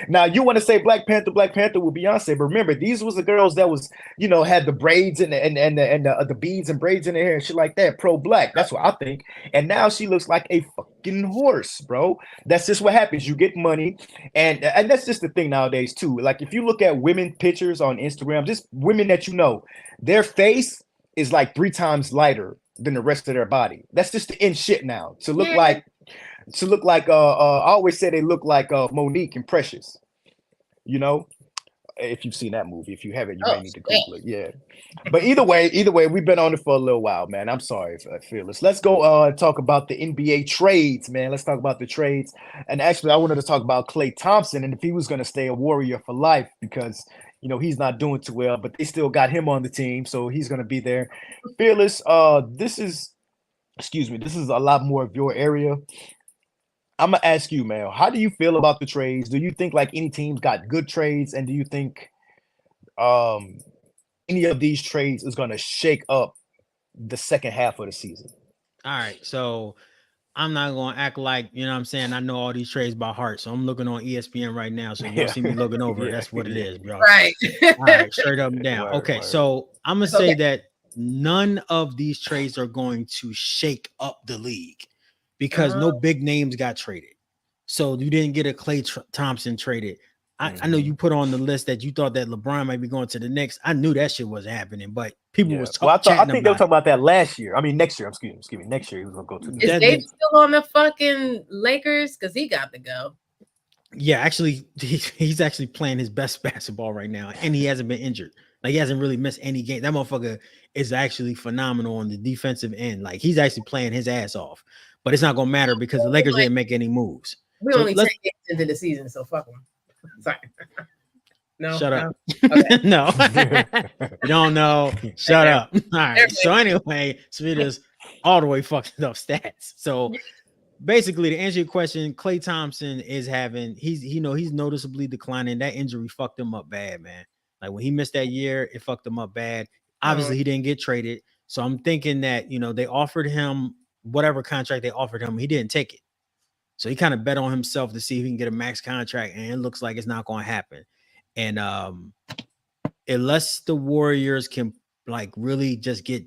now you want to say Black Panther with Beyonce, but remember these was the girls that was had the braids and the beads and braids in their hair and shit like that. Pro-black, that's what I think. And now she looks like a fucking horse, bro. That's just what happens. You get money, and that's just the thing nowadays too. Like if you look at women pictures on Instagram, just women that their face is like 3 times lighter than the rest of their body. That's just the end shit now. To look like I always say they look like Monique and Precious. If you've seen that movie. If you haven't, you may need to Google it. Yeah. But either way, we've been on it for a little while, man. I'm sorry, Fearless. Let's go talk about the NBA trades, man. Let's talk about the trades. And actually, I wanted to talk about Klay Thompson and if he was going to stay a Warrior for life because he's not doing too well, but they still got him on the team, so he's going to be there. Fearless, this is a lot more of your area. I'm going to ask you, man, how do you feel about the trades? Do you think like any teams got good trades? And do you think any of these trades is going to shake up the second half of the season. All right, so I'm not gonna act like, you know what I'm saying, I know all these trades by heart. So I'm looking on ESPN right now. So if y'all see me looking over, that's what it is, bro. Right. All right, straight up and down. Okay, Word. so I'm gonna say that none of these trades are going to shake up the league because no big names got traded. So you didn't get a Klay Thompson traded. I know you put on the list that you thought that LeBron might be going to the Knicks. I knew that shit wasn't happening, but people was I think they were about talking about that last year. I mean, next year. Excuse me. Next year he was gonna go to. Is Dave still on the fucking Lakers? Because he got to go. Yeah, actually, he's actually playing his best basketball right now, and he hasn't been injured. Like he hasn't really missed any game. That motherfucker is actually phenomenal on the defensive end. Like he's actually playing his ass off. But it's not gonna matter because the Lakers didn't make any moves. We only 10 games into the season, so fuck them. Sorry. No. Shut up. Okay. No. You don't know. Shut up. All right. So anyway, Smita's all the way fucking up stats. So basically, to answer your question, Klay Thompson is having he's noticeably declining. That injury fucked him up bad, man. Like when he missed that year, it fucked him up bad. Obviously, he didn't get traded. So I'm thinking that they offered him whatever contract they offered him. He didn't take it. So he kind of bet on himself to see if he can get a max contract, and it looks like it's not going to happen. And unless the Warriors can like really just get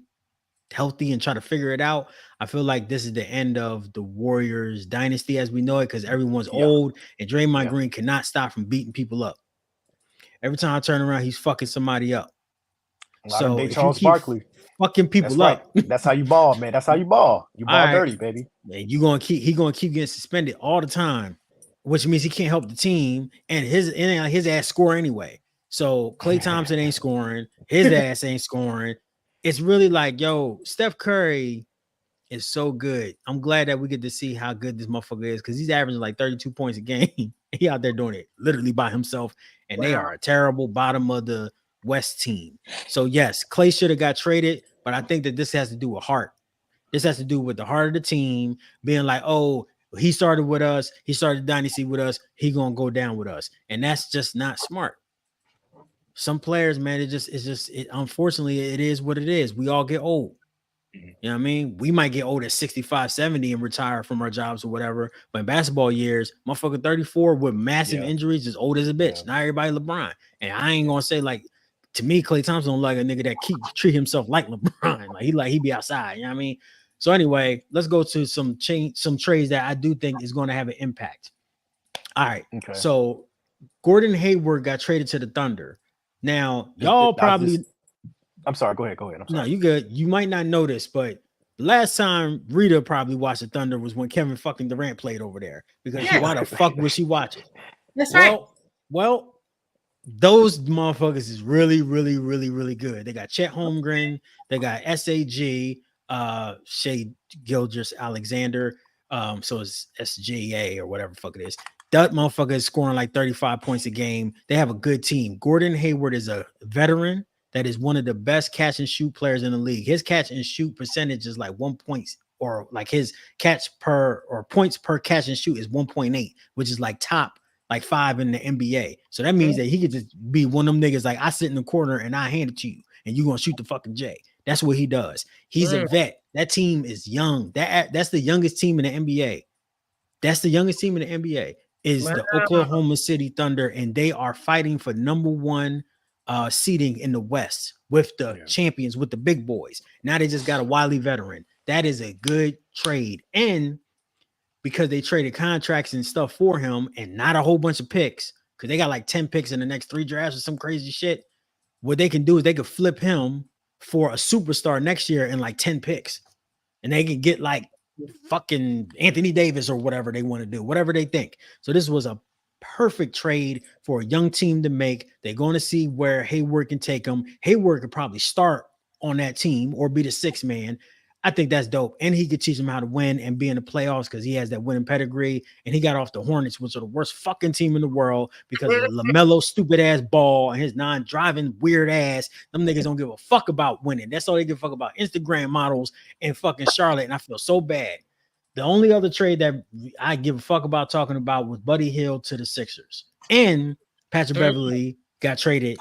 healthy and try to figure it out, I feel like this is the end of the Warriors dynasty as we know it, because everyone's old and Draymond Green cannot stop from beating people up. Every time I turn around, he's fucking somebody up. So if Charles Barkley fucking people up. That's how you ball, man. That's how you ball. You ball dirty, baby. And he's gonna keep getting suspended all the time, which means he can't help the team, and his ass score anyway. So Klay Thompson ain't scoring, his ass ain't scoring. It's really like, yo, Steph Curry is so good. I'm glad that we get to see how good this motherfucker is, because he's averaging like 32 points a game. He out there doing it literally by himself, and they are a terrible bottom of the West team. So yes, Klay should have got traded, but I think that this has to do with heart. This has to do with the heart of the team being like, oh, he started with us, he started dynasty with us, he gonna go down with us, and that's just not smart. Some players, man, unfortunately, it is what it is. We all get old. You know what I mean? We might get old at 65, 70 and retire from our jobs or whatever. But in basketball years, motherfucker 34 with massive injuries is old as a bitch. Not everybody LeBron. And I ain't gonna say like, to me, Klay Thompson don't like a nigga that treat himself like LeBron. Like he be outside. You know what I mean? So anyway, let's go to some trades that I do think is going to have an impact. All right. Okay. So Gordon Hayward got traded to the Thunder. Now, y'all probably... I'm sorry. Go ahead. I'm sorry. No, you good. You might not know this, but last time Rita probably watched the Thunder was when Kevin fucking Durant played over there. Because why the fuck was she watching? That's right. Well, those motherfuckers is really, really, really, really good. They got Chet Holmgren. They got SAG, Shea Gilgeous-Alexander. So it's SGA or whatever the fuck it is. That motherfucker is scoring like 35 points a game. They have a good team. Gordon Hayward is a veteran that is one of the best catch and shoot players in the league. His catch and shoot percentage is like 1 point, or like his points per catch and shoot is 1.8, which is like top like 5 in the NBA. So that means that he could just be one of them niggas like, I sit in the corner and I hand it to you and you're gonna shoot the fucking J. That's what he does. He's a vet. That team is young. That's the youngest team in the NBA. That's the youngest team in the NBA is the Oklahoma City Thunder, and they are fighting for number 1 seeding in the West with the champions, with the big boys. Now they just got a wily veteran. That is a good trade. And because they traded contracts and stuff for him and not a whole bunch of picks, because they got like 10 picks in the next 3 drafts or some crazy shit, what they can do is they could flip him for a superstar next year in like 10 picks. And they can get like fucking Anthony Davis or whatever they want to do, whatever they think. So this was a perfect trade for a young team to make. They're going to see where Hayward can take them. Hayward could probably start on that team or be the 6th man. I think that's dope. And he could teach them how to win and be in the playoffs because he has that winning pedigree. And he got off the Hornets, which are the worst fucking team in the world because of LaMelo stupid ass ball and his non-driving weird ass. Them niggas don't give a fuck about winning. That's all they give a fuck about. Instagram models and fucking Charlotte. And I feel so bad. The only other trade that I give a fuck about talking about was Buddy Hield to the Sixers. And Patrick Beverly got traded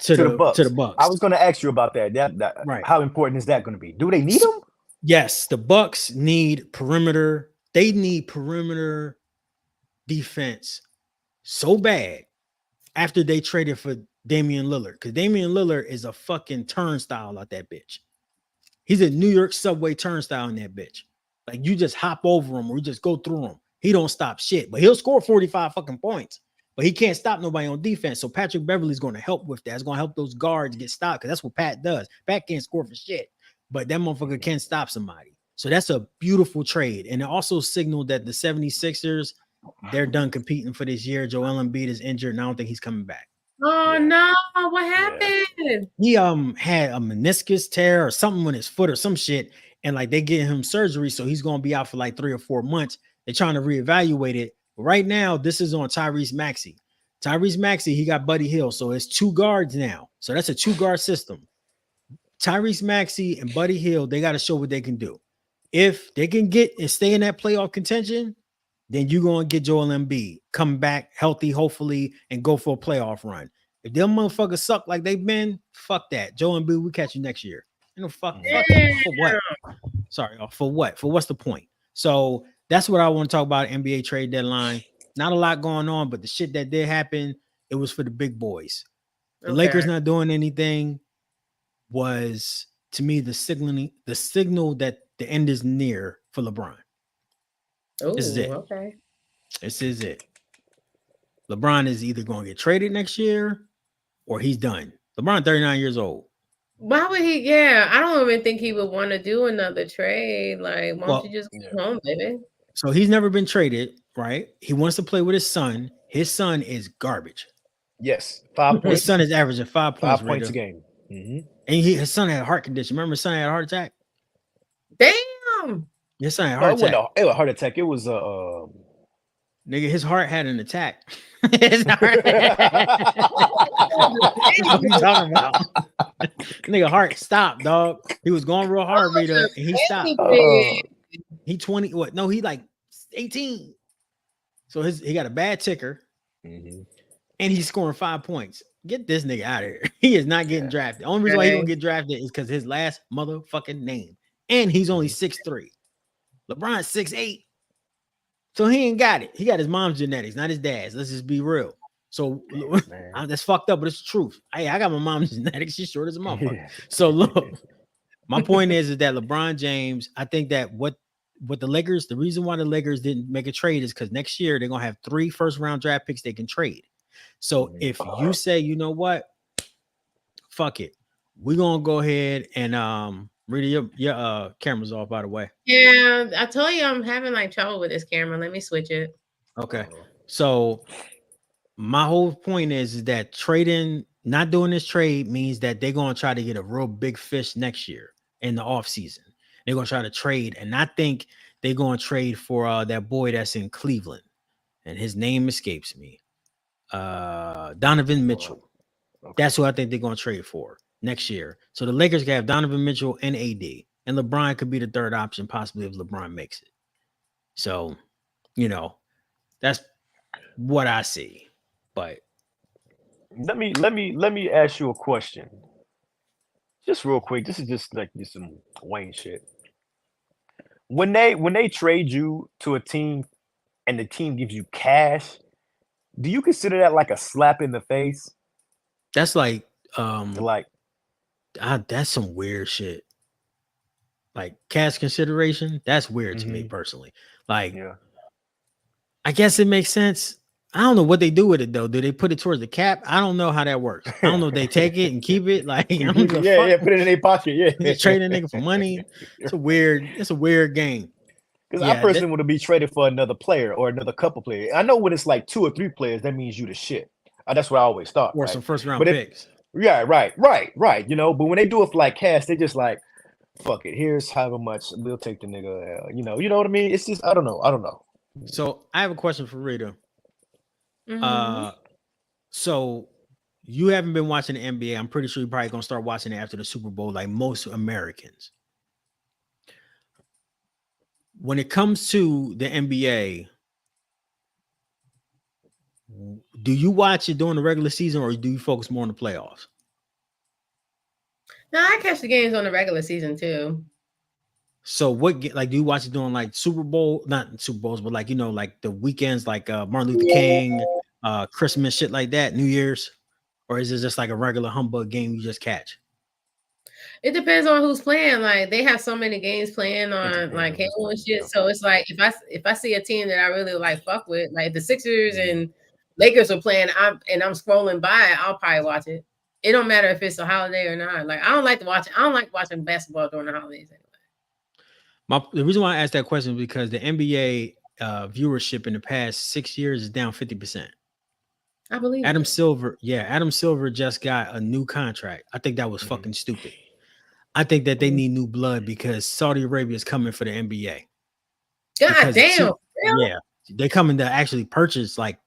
to the Bucks. To the Bucks. I was going to ask you about that. Right. How important is that going to be? Do they need them? Yes, the Bucks need perimeter. They need perimeter defense so bad after they traded for Damian Lillard, because Damian Lillard is a fucking turnstile out that bitch. He's a New York subway turnstile in that bitch. Like, you just hop over him or you just go through him. He don't stop shit, but he'll score 45 fucking points. But he can't stop nobody on defense. So Patrick Beverly's going to help with that. It's going to help those guards get stopped, because that's what Pat does. Pat can't score for shit, but that motherfucker can stop somebody. So that's a beautiful trade. And it also signaled that the 76ers, they're done competing for this year. Joel Embiid is injured, and I don't think he's coming back. Oh no, what happened? He had a meniscus tear or something with his foot or some shit, and like they get him surgery, so he's gonna be out for like 3 or 4 months. They're trying to reevaluate it. But right now, this is on Tyrese Maxey. Tyrese Maxey, he got Buddy Hield, so it's 2 guards now. So that's a 2-guard system. Tyrese Maxey and Buddy Hield, they got to show what they can do. If they can get and stay in that playoff contention, then you're going to get Joel Embiid come back healthy, hopefully, and go for a playoff run. If them motherfuckers suck like they've been, fuck that. Joel Embiid, we catch you next year. You know, fuck it. For what? Sorry, for what? For what's the point? So that's what I want to talk about, NBA trade deadline. Not a lot going on, but the shit that did happen, it was for the big boys. The Lakers not doing anything was, to me, the signal that the end is near for LeBron. This is it. Okay. This is it. LeBron is either going to get traded next year or he's done. LeBron, 39 years old. Why would he? Yeah, I don't even think he would want to do another trade. Like, why don't you just go home, baby? So he's never been traded, right? He wants to play with his son. His son is garbage. Yes, 5 points. His son is averaging 5 points. 5 points a game. Mm-hmm. And his son had a heart condition. Remember, his son had a heart attack. Damn. His son had a heart attack. It was a heart attack. It was nigga, his heart had an attack. His heart. What you talking about? Nigga, heart stopped, dog. He was going real hard, Rita, and he stopped. He 20. What? No, he like 18. So he got a bad ticker, and he's scoring 5 points. Get this nigga out of here. He is not getting drafted. The only reason why he don't get drafted is because his last motherfucking name, and he's only 6'3". LeBron's 6'8". So he ain't got it. He got his mom's genetics, not his dad's. Let's just be real. So that's fucked up, but it's the truth. Hey, I got my mom's genetics. She's short as a motherfucker. So look, my point is that LeBron James, I think that what the Lakers, the reason why the Lakers didn't make a trade is because next year they're going to have 3 first-round draft picks they can trade. So if you say, you know what, fuck it, we're going to go ahead and Rita, your camera's off, by the way. Yeah, I told you I'm having like trouble with this camera. Let me switch it. Okay. So my whole point is that not doing this trade means that they're going to try to get a real big fish next year in the offseason. They're going to try to trade, and I think they're going to trade for that boy that's in Cleveland, and his name escapes me. Donovan Mitchell. That's who I think they're going to trade for next year. So the Lakers can have Donovan Mitchell and AD, and LeBron could be the third option, possibly if LeBron makes it. So, that's what I see. But let me ask you a question, just real quick. This is just some Wayne shit. When they trade you to a team, and the team gives you cash, do you consider that like a slap in the face? That's like that's some weird shit. Like cash consideration, that's weird to me personally. Like, I guess it makes sense. I don't know what they do with it though. Do they put it towards the cap? I don't know how that works. I don't know if they take it and keep it. Like, I don't put it in their pocket. Yeah, they trade a nigga for money. It's a weird game. Because I personally would be traded for another player or another couple players. I know when it's like 2 or 3 players, that means you the shit. That's what I always thought. Or some first round picks. Yeah, right. But when they do it for like cash, they just like, fuck it. Here's however much we'll take the nigga. You know what I mean? It's just I don't know. So I have a question for Rita. So you haven't been watching the NBA. I'm pretty sure you're probably gonna start watching it after the Super Bowl, like most Americans. When it comes to the NBA, do you watch it during the regular season or do you focus more on the playoffs? No, I catch the games on the regular season too. So what like do you watch it during like Super Bowl, not Super Bowls, but like like the weekends like Martin Luther King, Christmas, shit like that, New Year's? Or is it just like a regular humbug game you just catch? It depends on who's playing. Like they have so many games playing on like cable and shit. So it's like if I see a team that I really like fuck with, like the Sixers and Lakers are playing, I'm scrolling by, I'll probably watch it. It don't matter if it's a holiday or not. Like I don't like to watch it. I don't like watching basketball during the holidays anyway. The reason why I asked that question is because the NBA viewership in the past 6 years is down 50%. I believe Adam it. Silver just got a new contract. I think that was fucking stupid. I think that they need new blood because Saudi Arabia is coming for the NBA. God damn. Yeah, they're coming to actually purchase like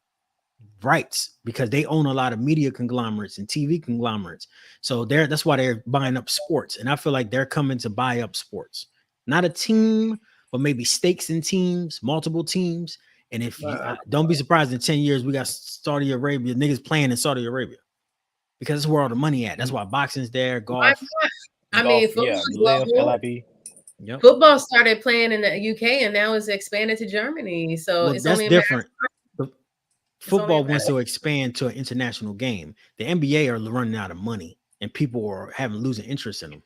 rights because they own a lot of media conglomerates and TV conglomerates. So that's why they're buying up sports. And I feel like they're coming to buy up sports. Not a team, but maybe stakes in teams, multiple teams. And if don't be surprised in 10 years, we got Saudi Arabia, niggas playing in Saudi Arabia because that's where all the money at. That's why boxing's there, golf. I mean, football started playing in the UK and now it's expanded to Germany. So it's that's only different. Football wants to expand to an international game. The NBA are running out of money and people are losing interest in them.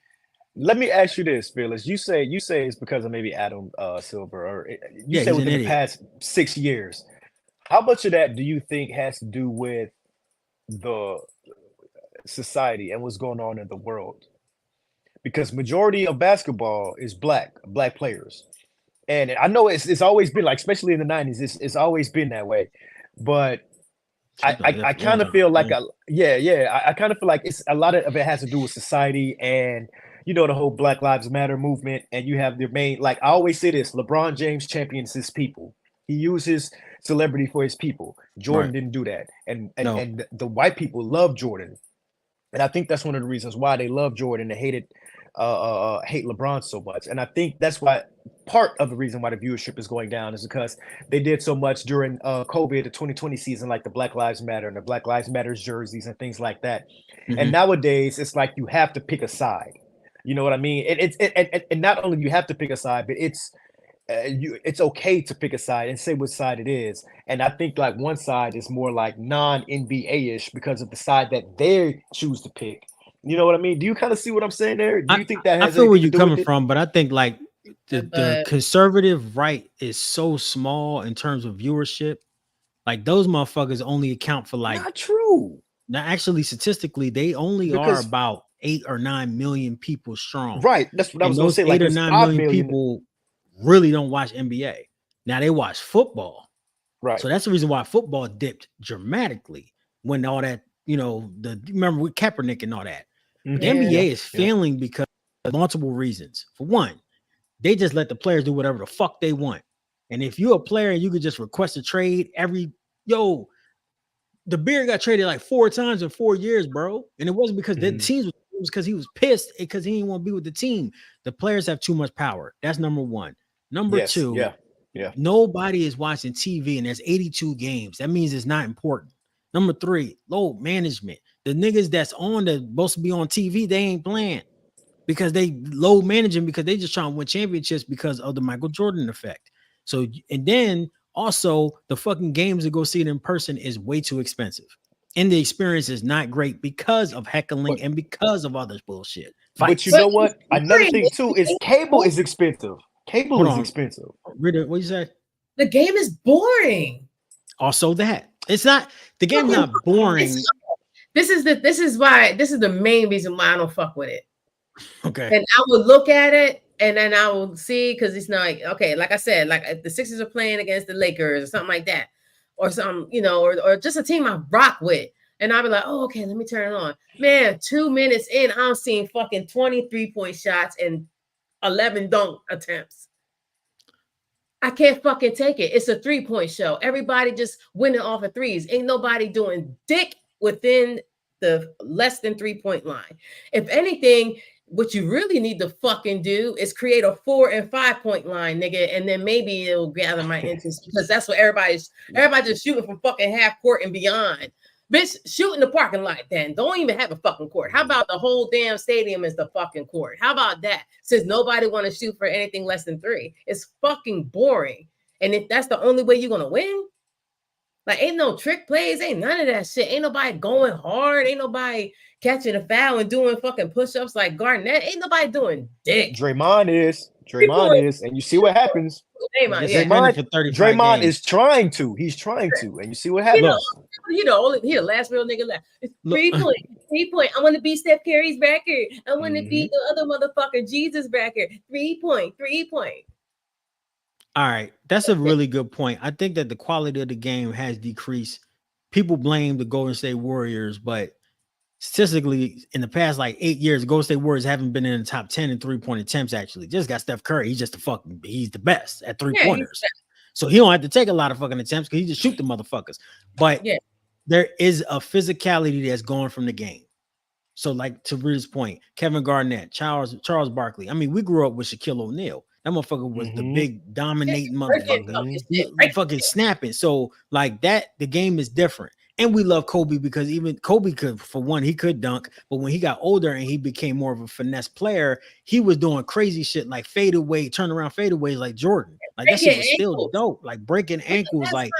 Let me ask you this, Phyllis. You say it's because of maybe Adam Silver, or you say within the past 6 years. How much of that do you think has to do with the society and what's going on in the world? Because majority of basketball is black players, and I know it's always been like, especially in the 90s, it's always been that way. But I kind of feel like I kind of feel like it's a lot of it has to do with society and the whole Black Lives Matter movement. And you have the main, like I always say this, LeBron James champions his people. He uses celebrity for his people. Jordan didn't do that. And the white people love Jordan. And I think that's one of the reasons why they love Jordan and hate LeBron so much. And I think that's why part of the reason why the viewership is going down is because they did so much during COVID, the 2020 season, like the Black Lives Matter and the Black Lives Matter jerseys and things like that. And nowadays it's like you have to pick a side. You know what I mean? And not only you have to pick a side, but it's okay to pick a side and say what side it is. And I think like one side is more like non-NBA-ish because of the side that they choose to pick. You know what I mean? Do you kind of see what I'm saying there? Do you think that has I feel where you're coming from, but I think like the conservative right is so small in terms of viewership. Like those motherfuckers only account for like not true. Now, actually, statistically, they only are about 8 or 9 million people strong. Right. That's what I was going to say. 8 or 9 million people really don't watch NBA. Now they watch football. Right. So that's the reason why football dipped dramatically when all that, remember with Kaepernick and all that. The NBA is failing because of multiple reasons. For one, they just let the players do whatever the fuck they want. And if you're a player and you could just request a trade the Beard got traded like 4 times in 4 years, bro. And it wasn't because the teams, it was because he was pissed because he didn't want to be with the team. The players have too much power. That's number one. Number two, nobody is watching TV and there's 82 games. That means it's not important. Number 3, low management. The niggas that's supposed to be on TV, they ain't playing because they low managing because they just trying to win championships because of the Michael Jordan effect. So, and then also the fucking games to go see it in person is way too expensive. And the experience is not great because of heckling and because of other bullshit. But you know what? Another thing too is cable is expensive. Cable is expensive. Rita, what you say? The game is boring. Also that. It's not, the game's not boring. This is the main reason why I don't fuck with it. Okay. And I would look at it and then I will see, because it's not like, okay, like I said, like if the Sixers are playing against the Lakers or something like that, or some, or just a team I rock with, and I'll be like, oh, okay, let me turn it on. Man, 2 minutes in, I'm seeing fucking 23-point shots and 11 dunk attempts. I can't fucking take it. It's a 3-point show. Everybody just winning off of threes. Ain't nobody doing dick within the less than 3-point line. If anything, what you really need to fucking do is create a 4 and 5-point line, nigga, and then maybe it'll gather my interest, because that's what everybody's just shooting from fucking half court and beyond. Bitch, shoot in the parking lot then. Don't even have a fucking court. How about the whole damn stadium is the fucking court? How about that? Since nobody want to shoot for anything less than 3. It's fucking boring. And if that's the only way you're going to win, like ain't no trick plays, ain't none of that shit. Ain't nobody going hard. Ain't nobody catching a foul and doing fucking push-ups like Garnett. Ain't nobody doing dick. Draymond is, and you see what happens. Draymond is trying to. He's trying to, and you see what happens. He the last real nigga left. 3 point, 3 point. I want to beat Steph Curry's record. I want to beat the other motherfucker Jesus record. 3 point, 3 point. All right, that's a really good point. I think that the quality of the game has decreased. People blame the Golden State Warriors, but statistically, in the past like 8 years, Golden State Warriors haven't been in the top 10 in 3-point attempts. Actually, just got Steph Curry. He's just he's the best at 3-pointers. So he don't have to take a lot of fucking attempts because he just shoot the motherfuckers. But there is a physicality that's gone from the game. So, like to Rita's point, Kevin Garnett, Charles Barkley. I mean, we grew up with Shaquille O'Neal. That motherfucker was the big dominating motherfucker, fucking snapping. So, like that, the game is different. And we love Kobe because even Kobe could, for one, he could dunk. But when he got older and he became more of a finesse player, he was doing crazy shit like fadeaway, turnaround fadeaways like Jordan. Like that shit was still dope. Like breaking ankles. Like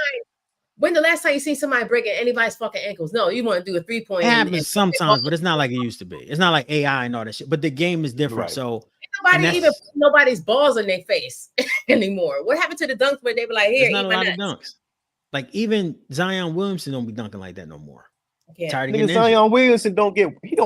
when the last time you seen somebody breaking anybody's fucking ankles? No, you want to do a 3-point. It happens sometimes, but it's not like it used to be. It's not like AI and all that shit. But the game is different. Right. So nobody even put nobody's balls in their face anymore. What happened to the dunks where they were like, here, not a lot of dunks. Like even Zion Williamson don't be dunking like that no more. Zion Williamson don't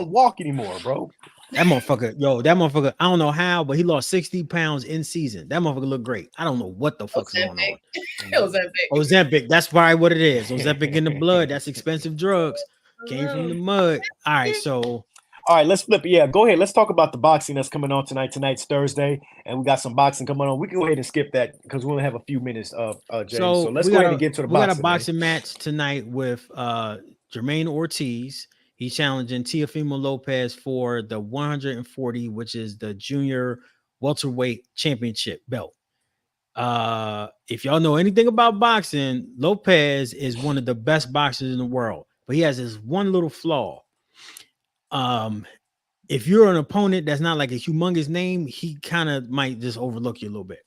walk anymore, bro. That motherfucker, I don't know how, but he lost 60 pounds in season. That motherfucker looked great. I don't know what the fuck's going on. Ozempic. That's probably what it is. Ozempic in the blood. That's expensive drugs. Came from the mud. All right, so. All right, let's flip it. Yeah, go ahead. Let's talk about the boxing that's coming on tonight. Tonight's Thursday, and we got some boxing coming on. We can go ahead and skip that because we only have a few minutes, James. So let's go ahead and get to the boxing. We got a boxing match tonight with Jermaine Ortiz. He's challenging Teofimo Lopez for the 140, which is the junior welterweight championship belt. If y'all know anything about boxing, Lopez is one of the best boxers in the world, but he has this one little flaw. If you're an opponent that's not like a humongous name, he kind of might just overlook you a little bit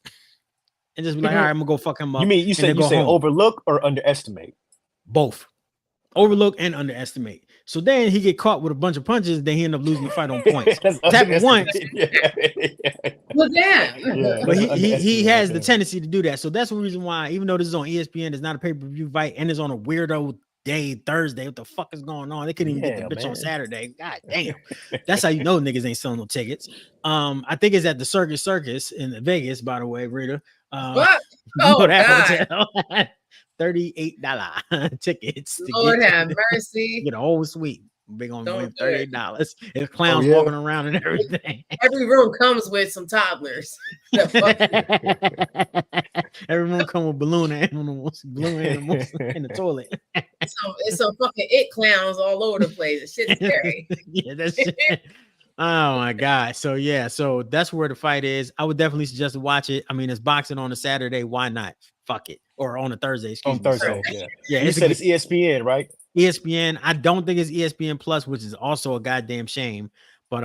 and just be like, all right, I'm gonna go fuck him up. You say overlook or underestimate? Both. Overlook and underestimate. So then he get caught with a bunch of punches, then he end up losing the fight on points. Tap once. But he has the tendency to do that. So that's the reason why, even though this is on ESPN, it's not a pay-per-view fight, and it's on a weirdo day, Thursday. What the fuck is going on? They couldn't even get the bitch on Saturday. God damn. That's how you know niggas ain't selling no tickets. I think it's at the Circus in Vegas, by the way, Rita. What? Oh, hotel. $38 tickets. Lord have mercy. Get a whole suite. Big on $38. There's clowns walking around and everything. Every room comes with some toddlers. Every room comes with balloon animals in the toilet. It's some fucking clowns all over the place. It's shit's scary. Yeah, that's it. Oh my god. So that's where the fight is. I would definitely suggest to watch it. I mean, it's boxing on a Saturday. Why not? Fuck it. Or on a Thursday. Thursday. Yeah. You said it's ESPN, right? ESPN. I don't think it's ESPN Plus, which is also a goddamn shame. But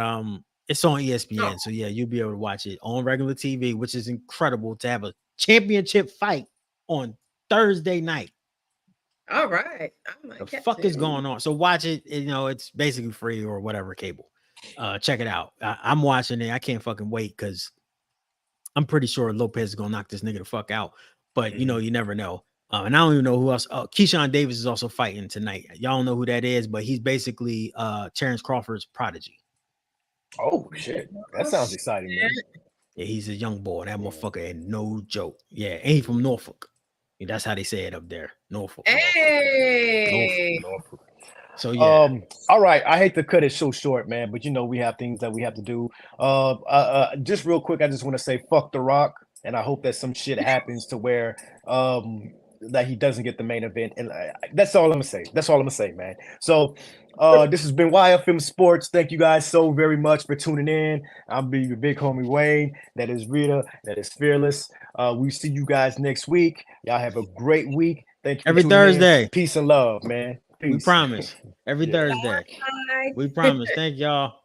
it's on ESPN. Oh. So yeah, you'll be able to watch it on regular TV, which is incredible to have a championship fight on Thursday night. All right. The fuck is going on? So watch it. You know, it's basically free or whatever cable. Check it out. I'm watching it. I can't fucking wait because I'm pretty sure Lopez is gonna knock this nigga the fuck out. But you know, you never know. And I don't even know who else. Keyshawn Davis is also fighting tonight. Y'all don't know who that is, but he's basically Terrence Crawford's prodigy. Oh shit, that sounds exciting, man. Yeah, he's a young boy. That motherfucker ain't no joke. Yeah, and he from Norfolk. Yeah, that's how they say it up there, Norfolk. Hey. Norfolk. So yeah. All right. I hate to cut it so short, man, but you know we have things that we have to do. Just real quick, I just want to say fuck The Rock, and I hope that some shit happens to where that he doesn't get the main event, and that's all I'm gonna say. Man. So this has been YFM Sports. Thank you guys so very much for tuning in. I'll be your big homie Wayne. That is Rita. That is Fearless. We see you guys next week. Y'all have a great week. Thank you. Every Thursday. Peace and love, man. We Peace. promise. Every Yeah. Thursday. Bye. We promise. Thank y'all.